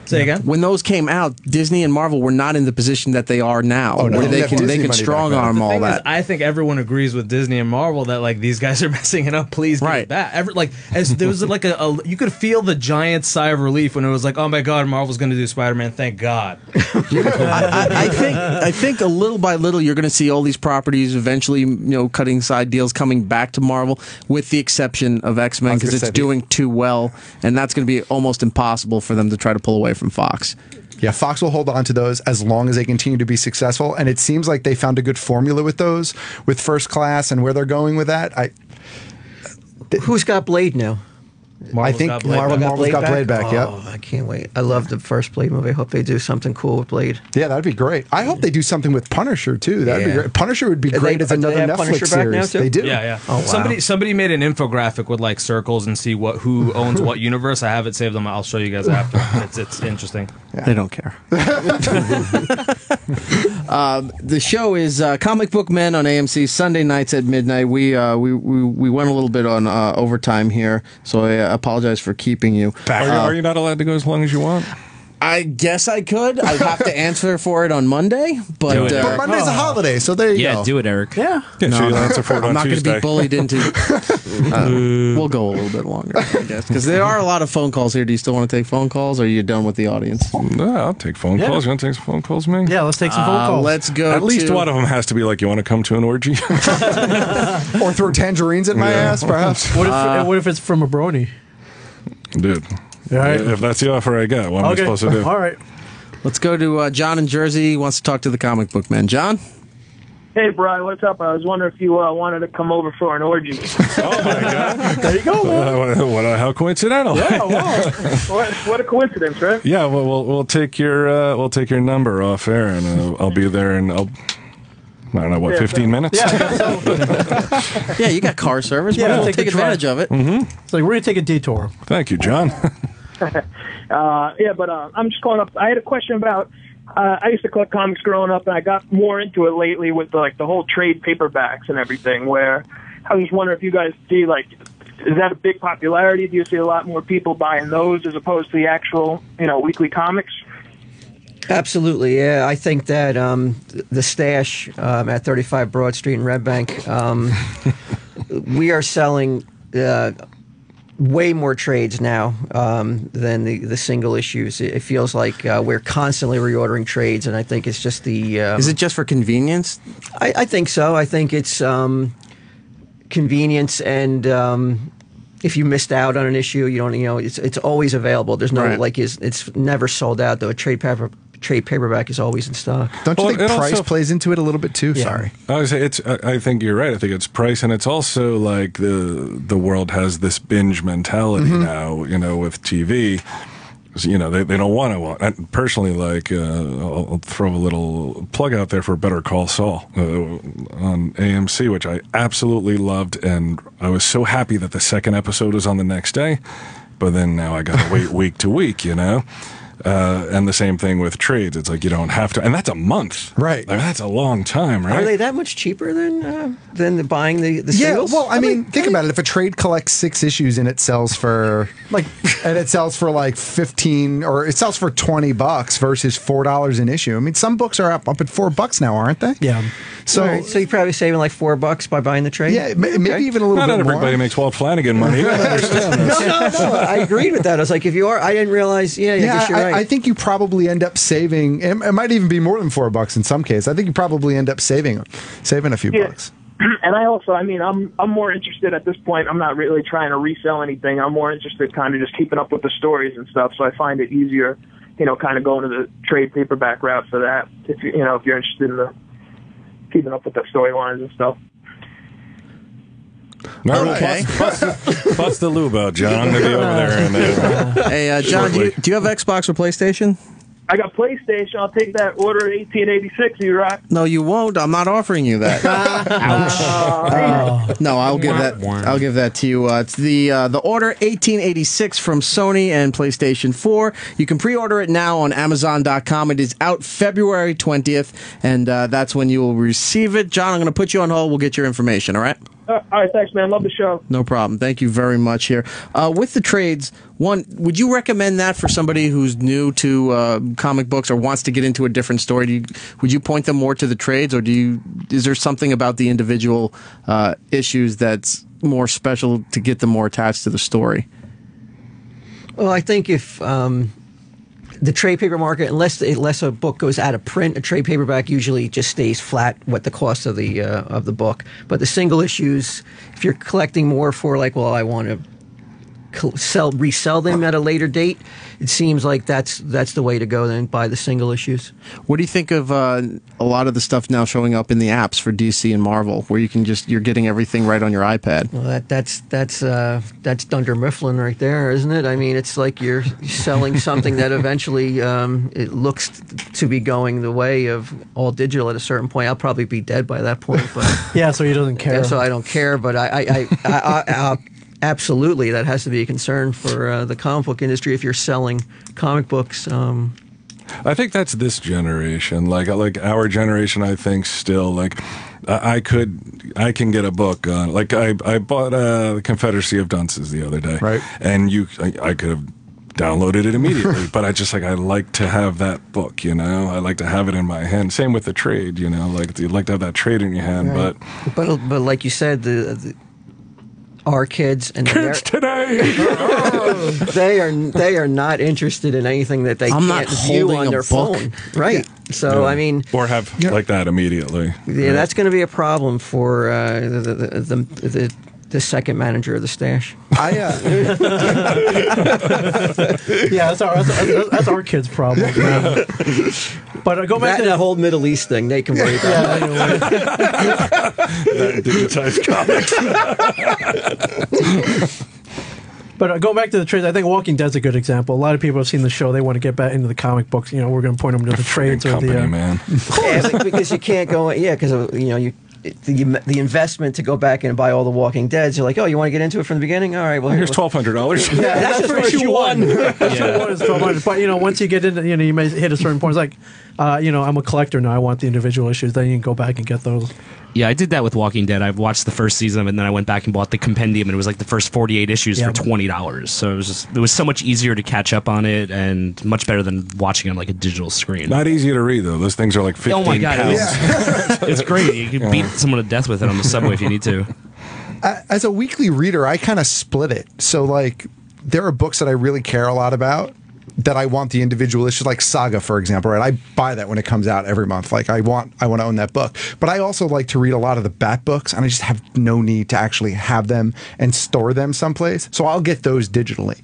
S13: Say again?
S3: When those came out, Disney and Marvel were not in the position that they are now, where they can strong arm all that.
S13: I think everyone agrees with Disney and Marvel that like these guys are messing it up. Please get it back. There was like you could feel the giant sigh of relief when it was like, oh my god, Marvel's going to do Spider-Man. Thank God.
S3: I think a little by little you're going to see all these properties eventually, cutting side deals coming back to Marvel, with the exception of X-Men because it's doing too well, and that's going to be almost impossible for them to try to pull away from Fox.
S4: Yeah, Fox will hold on to those as long as they continue to be successful, and it seems like they found a good formula with those, with First Class and where they're going with that.
S9: Who's got Blade now?
S4: I think Marvel's got Blade back. Yep.
S9: Oh, I can't wait. I love the first Blade movie. I hope they do something cool with Blade.
S4: Yeah, that'd be great. I hope they do something with Punisher too. That'd be great. Punisher would be great as another Netflix series. They do.
S13: Yeah.
S9: Oh, wow.
S13: Somebody made an infographic with like circles and see who owns what universe. I have it saved on I'll show you guys after. It's interesting.
S3: Yeah. They don't care. The show is Comic Book Men on AMC Sunday nights at midnight. We went a little bit on overtime here, so I apologize for keeping you.
S7: Are you not allowed to go as long as you want?
S3: I guess I could. I'd have to answer for it on Monday, but
S4: Monday's a holiday, so there you go.
S5: Yeah, do it, Eric.
S2: Yeah.
S7: Yeah, so you'll answer for it on
S3: I'm not going to
S7: Tuesday.
S3: be bullied into. We'll go a little bit longer, I guess, because there are a lot of phone calls here. Do you still want to take phone calls, or are you done with the audience?
S7: No, I'll take phone calls. You want to take some phone calls, Ming?
S2: Yeah, let's take some phone calls.
S3: Let's go.
S7: At least one of them has to be like, you want to come to an orgy?
S4: Or throw tangerines at my ass, perhaps.
S2: What if it's from a brony?
S7: Dude,
S2: All right.
S7: if that's the offer I got, what am I supposed to do?
S2: All right.
S3: Let's go to John in Jersey. He wants to talk to the Comic Book Men. John?
S11: Hey, Brian, what's up? I was wondering if you wanted to come over for an orgy.
S7: Oh, my God.
S2: There you go, man.
S7: How coincidental.
S11: Yeah, wow. What a coincidence, right?
S7: Yeah, well, we'll take your number off air, and I'll be there, and I don't know, 15 minutes?
S2: Yeah,
S3: Yeah, you got car service.
S2: Yeah,
S3: We'll take advantage of it.
S7: Mm-hmm.
S2: It's like we're gonna take a detour.
S7: Thank you, John.
S11: But I'm just calling up. I had a question about. I used to collect comics growing up, and I got more into it lately with the whole trade paperbacks and everything. Where I was just wondering if you guys see is that a big popularity? Do you see a lot more people buying those as opposed to the actual weekly comics?
S9: Absolutely, yeah. I think that the stash at 35 Broad Street in Red Bank, we are selling way more trades now than the single issues. It feels like we're constantly reordering trades, and I think it's just the...
S3: Is it just for convenience?
S9: I think so. I think it's convenience, and if you missed out on an issue, you don't. It's always available. There's no it's never sold out. Though a trade paperback is always in stock.
S4: Don't you think price plays into it a little bit too? Yeah. Sorry.
S7: I think you're right. I think it's price, and it's also like the world has this binge mentality now. With TV. They don't want to. Personally, I'll throw a little plug out there for Better Call Saul on AMC, which I absolutely loved, and I was so happy that the second episode was on the next day. But then now I got to wait week to week, And the same thing with trades. It's like you don't have to, and that's a month,
S4: right?
S7: Like, that's a long time, right?
S9: Are they that much cheaper than buying the singles?
S4: Yeah, well, I mean, think about it. If a trade collects 6 issues and it sells for like 15, or it sells for $20 versus $4 an issue. I mean, some books are up at $4 now, aren't they?
S2: Yeah.
S9: So you're probably saving like $4 by buying the trade.
S4: Yeah, maybe even a little bit more.
S7: Not everybody makes Walt Flanagan money. You gotta understand this.
S9: No. I agreed with that. I was like, if you are, I didn't realize. Yeah, I guess you're right.
S4: I think you probably end up saving. It might even be more than $4 in some cases. I think you probably end up saving a few bucks.
S11: And I'm more interested at this point. I'm not really trying to resell anything. I'm more interested kind of just keeping up with the stories and stuff. So I find it easier, kind of going to the trade paperback route for that. If you're interested in keeping up with the storylines and stuff.
S7: Okay. Bust the lube out, John. I'm going to be over there.
S3: Hey, John, do you have Xbox or PlayStation?
S11: I got PlayStation. I'll take that order 1886. You right?
S3: No, you won't. I'm not offering you that. Ouch. No, I'll give that. I'll give that to you. It's the order 1886 from Sony and PlayStation 4. You can pre-order it now on Amazon.com. It is out February 20th, and that's when you will receive it. John, I'm going to put you on hold. We'll get your information. All right.
S11: All right, thanks, man. Love the show.
S3: No problem. Thank you very much here. With the trades, would you recommend that for somebody who's new to comic books or wants to get into a different story? Would you point them more to the trades, or is there something about the individual issues that's more special to get them more attached to the story?
S9: Well, I think if the trade paper market, unless a book goes out of print, a trade paperback usually just stays flat what the cost of the book. But the single issues, if you're collecting more for I want to resell them at a later date, it seems like that's the way to go. Then buy the single issues.
S3: What do you think of a lot of the stuff now showing up in the apps for DC and Marvel, where you're getting everything right on your iPad?
S9: Well, that's Dunder Mifflin right there, isn't it? I mean, it's like you're selling something that eventually it looks to be going the way of all digital at a certain point. I'll probably be dead by that point. But
S2: yeah, so he doesn't care.
S9: Yeah, so I don't care, but I absolutely, that has to be a concern for the comic book industry if you're selling comic books.
S7: I think that's this generation. Like our generation, I think still like I can get a book on. Like I bought the Confederacy of Dunces the other day, right? And I could have downloaded it immediately, but I like to have that book, you know. I like to have it in my hand. Same with the trade, you know. Like you'd like to have that trade in your hand,
S9: right. but like you said, our kids and
S7: kids today,
S9: they are not interested in anything that they can't view on their phone, right? Yeah. So I mean,
S7: or have like that immediately.
S9: Yeah, that's going to be a problem for the second manager of the stash.
S2: Yeah, that's our kids' problem. Yeah. But go back to
S9: that whole Middle East thing. They can worry about
S7: that digitized comics.
S2: But going back to the trades, I think Walking Dead's a good example. A lot of people have seen the show; they want to get back into the comic books. You know, we're going to point them to the trades or
S7: company,
S2: the
S7: man.
S9: Yeah, because you can't go. Yeah, because the investment to go back and buy all the Walking Deads. You're like, oh, you want to get into it from the beginning? All right, well,
S7: here's $1,200.
S9: Yeah, that's just for issue one.
S2: Issue one is $1,200. But once you get into, you may hit a certain point. It's like, I'm a collector now. I want the individual issues. Then you can go back and get those.
S5: Yeah, I did that with Walking Dead. I watched the first season and then I went back and bought the compendium, and it was like the first 48 issues for $20. So it was so much easier to catch up on it and much better than watching on like a digital screen.
S7: Not easy to read though. Those things are like 15
S5: Oh my god,
S7: pounds.
S5: It's great. You can beat someone to death with it on the subway if you need to.
S4: As a weekly reader, I kind of split it. So like, there are books that I really care a lot about, that I want the individual issues, like Saga, for example, right? I buy that when it comes out every month. Like I want to own that book. But I also like to read a lot of the Bat books, and I just have no need to actually have them and store them someplace. So I'll get those digitally.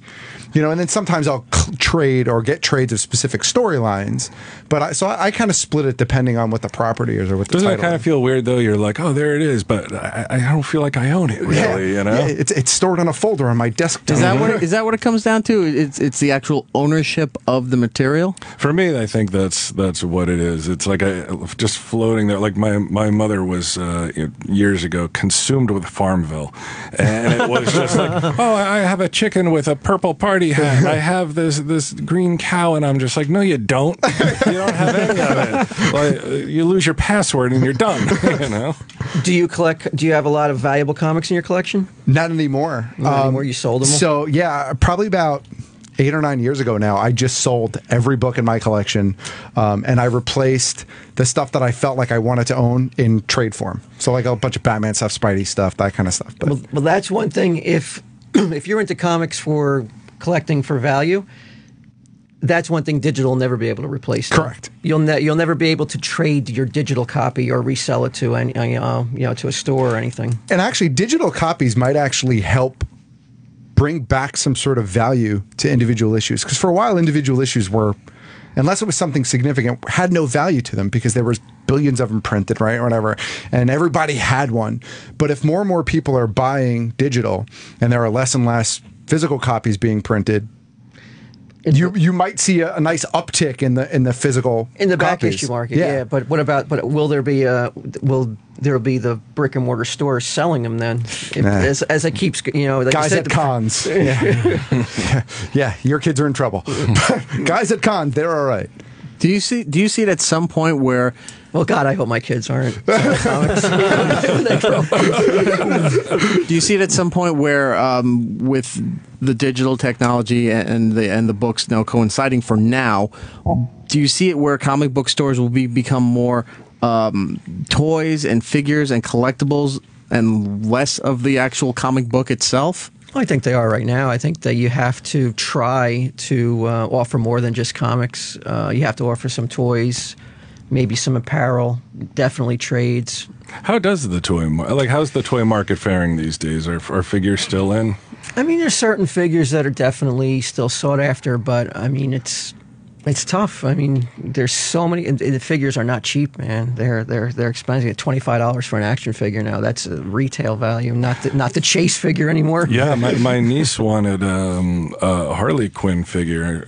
S4: And then sometimes I'll trade or get trades of specific storylines. But I kind of split it depending on what the property is or what the
S7: Doesn't
S4: title
S7: it kind of feel weird though? You're like, oh, there it is, but I don't feel like I own it really.
S4: Yeah, it's stored on a folder on my desktop.
S3: Is that what it comes down to? It's the actual ownership of the material.
S7: For me, I think that's what it is. It's like just floating there. Like my mother was years ago consumed with Farmville, and it was just like, oh, I have a chicken with a purple party hat. I have this green cow, and I'm just like, no, you don't. You don't have any of it. Like, you lose your password and you're done.
S9: Do you have a lot of valuable comics in your collection?
S4: Not anymore.
S9: Not anymore. You sold them all?
S4: So yeah, probably about 8 or 9 years ago now, I just sold every book in my collection, and I replaced the stuff that I felt like I wanted to own in trade form. So like a bunch of Batman stuff, Spidey stuff, that kind of stuff. But
S9: well, that's one thing. If you're into comics for collecting for value, that's one thing digital will never be able to replace.
S4: Correct.
S9: You'll never be able to trade your digital copy or resell it to to a store or anything.
S4: And actually, digital copies might actually help bring back some sort of value to individual issues. Because for a while, individual issues were, unless it was something significant, had no value to them because there was billions of them printed, right, or whatever, and everybody had one. But if more and more people are buying digital and there are less and less physical copies being printed, you might see a nice uptick in the physical
S9: back
S4: copies.
S9: issue market. Yeah. But what about? But will there be the brick and mortar stores selling them then? As it keeps, like
S4: guys at cons. Yeah, your kids are in trouble. Guys at cons, they're all right.
S3: Do you see it at some point where?
S9: Well, God, I hope my kids aren't.
S3: Do you see it at some point where, with the digital technology and the books now coinciding for now, do you see it where comic book stores will become more toys and figures and collectibles and less of the actual comic book itself?
S9: I think they are right now. I think that you have to try to offer more than just comics. You have to offer some toys, maybe some apparel, definitely trades.
S7: How does the toy how's the toy market faring these days? Are figures still in?
S9: I mean, there's certain figures that are definitely still sought after, but I mean, it's tough. I mean, there's so many. And the figures are not cheap, man. They're expensive. At $25 for an action figure now. That's a retail value, not the Chase figure anymore.
S7: Yeah, my niece wanted a Harley Quinn figure.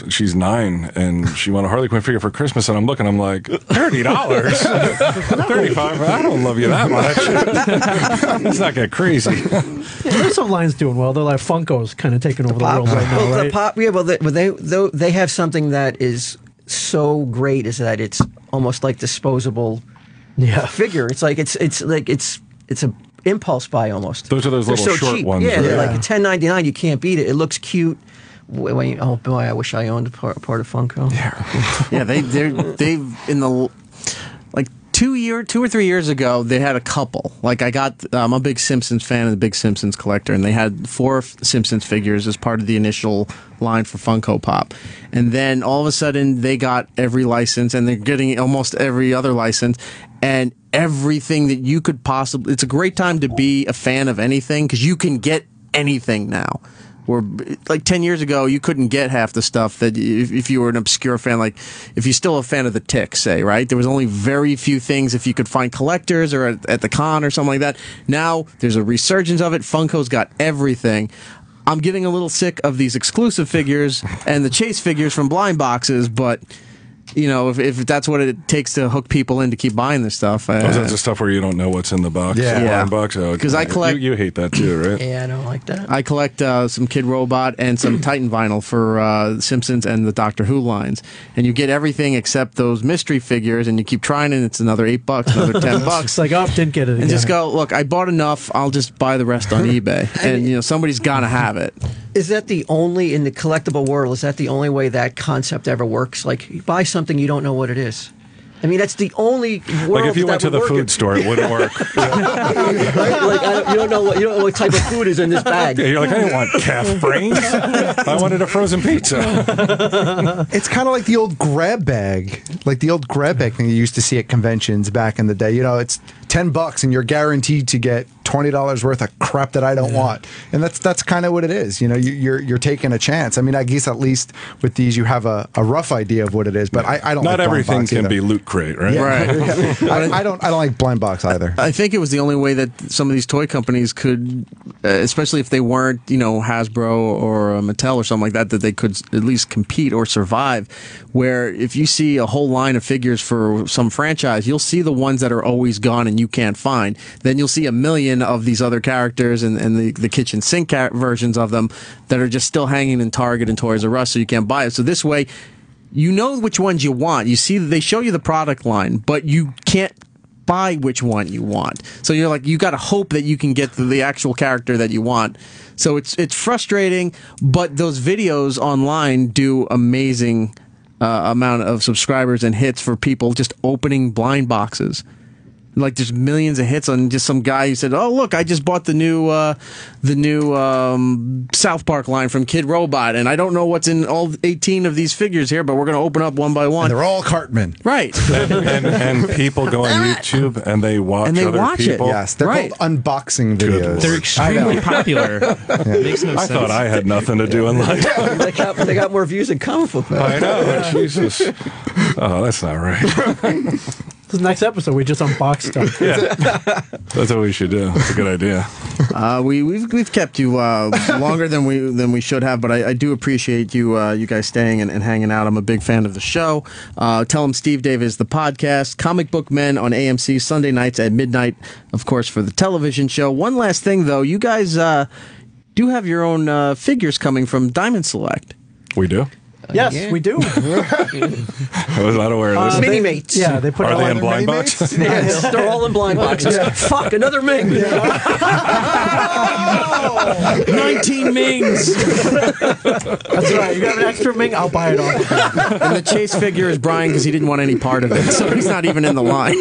S7: She's 9, and she wanted a Harley Quinn figure for Christmas. And I'm looking, I'm like, $30, $35. I don't love you that much. Let's not get crazy.
S2: Yeah, there's some lines doing well. They're like Funko's kind of taking over the world right now, right?
S9: They have something that is so great is that it's almost like disposable figure. It's like it's a impulse buy almost.
S7: Those are those
S9: They're
S7: little
S9: so
S7: short
S9: cheap.
S7: ones.
S9: Yeah,
S7: right?
S9: they're like $10.99. You can't beat it. It looks cute. Oh boy, I wish I owned a part of Funko.
S3: Yeah, they've in the like 2 or 3 years ago, they had a couple. Like I'm a big Simpsons fan and a big Simpsons collector, and they had 4 Simpsons figures as part of the initial line for Funko Pop. And then all of a sudden, they got every license, and they're getting almost every other license, and everything that you could possibly. It's a great time to be a fan of anything because you can get anything now. Where like 10 years ago, you couldn't get half the stuff that if you were an obscure fan, like if you're still a fan of the Tick, say, right? There was only very few things if you could find collectors or at the con or something like that. Now there's a resurgence of it. Funko's got everything. I'm getting a little sick of these exclusive figures and the Chase figures from blind boxes, but you know, if that's what it takes to hook people in to keep buying this stuff.
S7: That's the stuff where you don't know what's in the box.
S3: Yeah.
S7: Box.
S3: Because I collect.
S7: You hate that too, right?
S9: Yeah, I don't like that.
S3: I collect some Kid Robot and some Titan vinyl for Simpsons and the Doctor Who lines, and you get everything except those mystery figures, and you keep trying, and it's another $8, another $10.
S2: It's like, oh, didn't get it again.
S3: And just go, look, I bought enough. I'll just buy the rest on eBay, and you know somebody's gotta have it.
S9: Is that the only, in the collectible world, is that the only way that concept ever works? Like, you buy something, you don't know what it is. I mean, that's the only world.
S7: Like if you went to the food store, it wouldn't work.
S9: Right? Like you don't know what type of food is in this bag.
S7: Yeah, you're like, I didn't want calf brains. I wanted a frozen pizza.
S4: It's kind of like the old grab bag, thing you used to see at conventions back in the day. You know, it's $10 and you're guaranteed to get $20 worth of crap that I don't want, and that's kind of what it is. You know, you're taking a chance. I mean, I guess at least with these you have a rough idea of what it is, but I don't.
S7: Not
S4: like
S7: everything can be Loot Crate, right?
S4: Yeah.
S3: Right.
S4: I don't like blind box either.
S3: I think it was the only way that some of these toy companies could, especially if they weren't, you know, Hasbro or Mattel or something like that, that they could at least compete or survive. Where if you see a whole line of figures for some franchise, you'll see the ones that are always gone and you can't find. Then you'll see a million of these other characters and the kitchen sink versions of them that are just still hanging in Target and Toys R Us, so you can't buy it. So this way, you know which ones you want. You see, they show you the product line, but you can't buy which one you want. So you're like, you got to hope that you can get the actual character that you want. So it's frustrating, but those videos online do amazing amount of subscribers and hits for people just opening blind boxes. Like there's millions of hits on just some guy who said, "Oh look, I just bought the new South Park line from Kid Robot, and I don't know what's in all 18 of these figures here, but we're going to open up one by one."
S4: And they're all Cartman,
S3: right?
S7: and people go on YouTube and they watch other people.
S4: It. Yes, they're called unboxing videos.
S5: They're extremely popular. Makes no
S7: I
S5: sense.
S7: thought I had nothing to do in life.
S9: They got more views than comic book.
S7: I know, Jesus. Oh, that's not right.
S2: This next episode, we just unbox stuff.
S7: Yeah. That's what we should do. It's a good idea.
S3: We've kept you longer than we should have, but I do appreciate you guys staying and hanging out. I'm a big fan of the show. Tell them Steve Dave is the podcast. Comic Book Men on AMC Sunday nights at midnight, of course, for the television show. One last thing, though. You guys do have your own figures coming from Diamond Select.
S7: We do?
S2: Yes, we do.
S7: I was not aware of this.
S9: Mini mates.
S2: Yeah, they put
S7: Are
S2: all
S7: they in
S2: their
S7: blind
S2: mini
S7: box?
S2: mates.
S9: Yes, they're all in blind boxes. Fuck, another Ming.
S3: 19 Mings.
S2: That's right. You got an extra Ming? I'll buy it all.
S3: And the Chase figure is Brian because he didn't want any part of it, so he's not even in the line.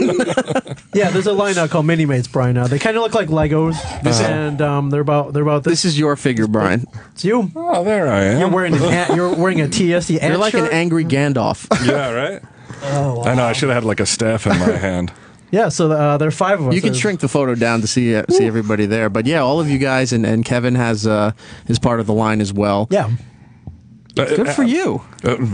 S2: Yeah, there's a line now called Mini Mates, Brian. Now they kind of look like Legos, and they're about this.
S3: This is your figure, Brian.
S2: It's you.
S7: Oh, there I am.
S2: You're wearing a TSD.
S3: You're like an angry Gandalf.
S7: Yeah, right?
S2: Oh, wow.
S7: I know, I should have had like a staff in my hand.
S2: Yeah, so there are 5 of us.
S3: You can shrink the photo down to see everybody there. But yeah, all of you guys, and Kevin is part of the line as well.
S2: Yeah.
S3: Good for you.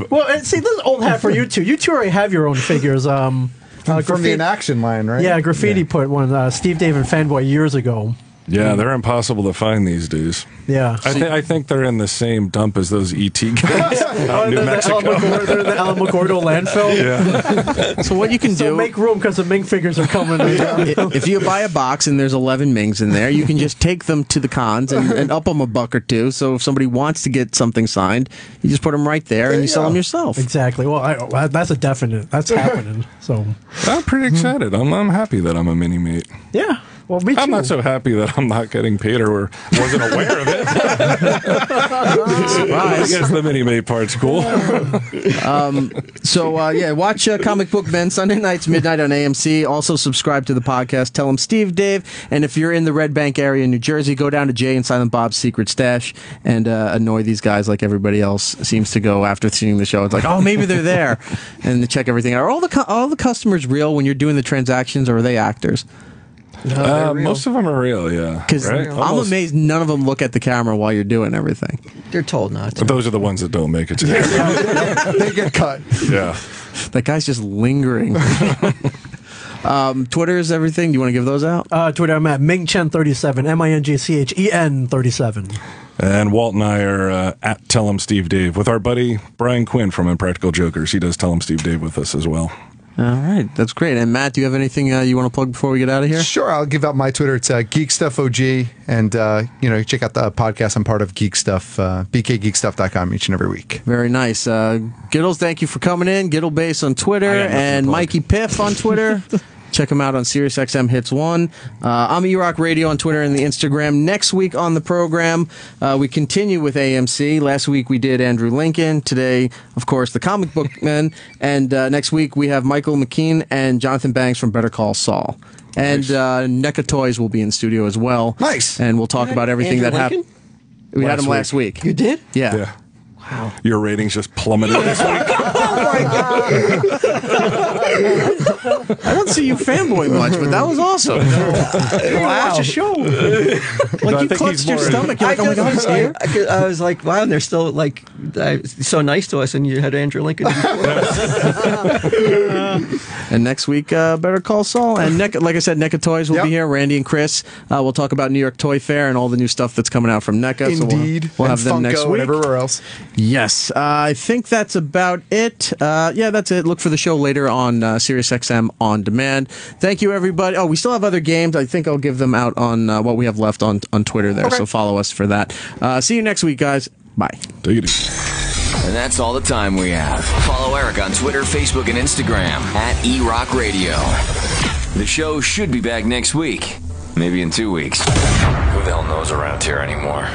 S2: Well, see, this is old hat for you two. You two already have your own figures.
S4: From the In Action line, right?
S2: Yeah, Graffiti put one, Steve Dave and Fanboy years ago.
S7: Yeah, they're impossible to find these days.
S2: Yeah.
S7: I think they're in the same dump as those ET guys out in New Mexico.
S2: They're in the Alamogordo landfill.
S7: Yeah.
S3: So what you can do...
S2: make room because the Ming figures are coming.
S3: If you buy a box and there's 11 Mings in there, you can just take them to the cons and up them a buck or two. So if somebody wants to get something signed, you just put them right there and you sell them yourself.
S2: Exactly. Well, that's a definite. That's happening. So
S7: I'm pretty excited. I'm happy that I'm a mini-mate.
S2: Yeah. Well, me too.
S7: I'm not so happy that I'm not getting paid or wasn't aware of it. I guess the mini-mate part's cool.
S3: Watch Comic Book Men Sunday nights, midnight on AMC. Also subscribe to the podcast. Tell them Steve Dave. And if you're in the Red Bank area in New Jersey, go down to Jay and Silent Bob's Secret Stash and annoy these guys like everybody else seems to go after seeing the show. It's like, oh, maybe they're there. And they check everything out. Are all the customers real when you're doing the transactions, or are they actors?
S7: Most of them are real, yeah.
S3: Because I'm amazed none of them look at the camera while you're doing everything.
S9: They're told not to.
S7: But those are the ones that don't make it to the camera.
S4: They get cut.
S7: Yeah.
S3: That guy's just lingering. Twitter is everything. Do you want to give those out?
S2: Twitter, I'm at Ming Chen 37, MINGCHEN 37.
S7: And Walt and I are at Tell 'em Steve Dave with our buddy Brian Quinn from Impractical Jokers. He does Tell 'em Steve Dave with us as well.
S3: All right, that's great. And Matt, do you have anything you want to plug before we get out of here?
S4: Sure, I'll give out my Twitter. It's GeekStuffOG, and check out the podcast. I'm part of Geek Stuff, BKGeekStuff.com each and every week.
S3: Very nice. Giddles, thank you for coming in. Giddle Base on Twitter and Mikey Piff on Twitter. Check him out on SiriusXM Hits 1. I'm E-Rock Radio on Twitter and the Instagram. Next week on the program, we continue with AMC. Last week we did Andrew Lincoln. Today, of course, the Comic Book Men. And next week we have Michael McKean and Jonathan Banks from Better Call Saul. And NECA Toys will be in studio as well.
S4: Nice.
S3: And we'll talk about everything that happened. We had him last week.
S9: You did?
S3: Yeah.
S9: Wow.
S7: Your ratings just plummeted this week.
S9: Oh my God.
S3: I don't see you fanboy much, but that was awesome.
S9: Wow.
S2: Watch a show.
S3: Like you clutched your stomach. You're like, oh my God, he's here.
S9: I was like, wow, and they're still like so nice to us, and you had Andrew Lincoln before.
S3: And next week, Better Call Saul. And like I said, NECA Toys will be here. Randy and Chris. We'll talk about New York Toy Fair and all the new stuff that's coming out from NECA.
S4: Indeed.
S3: So we'll have them next week.
S4: And everywhere else.
S3: Yes. I think that's about it. That's it. Look for the show later on SiriusXM On Demand. Thank you, everybody. Oh, we still have other games. I think I'll give them out on what we have left on Twitter there. Okay. So follow us for that. See you next week, guys. Bye.
S7: Take it easy.
S8: And that's all the time we have. Follow Eric on Twitter, Facebook, and Instagram at eRock Radio. The show should be back next week. Maybe in 2 weeks. Who the hell knows around here anymore?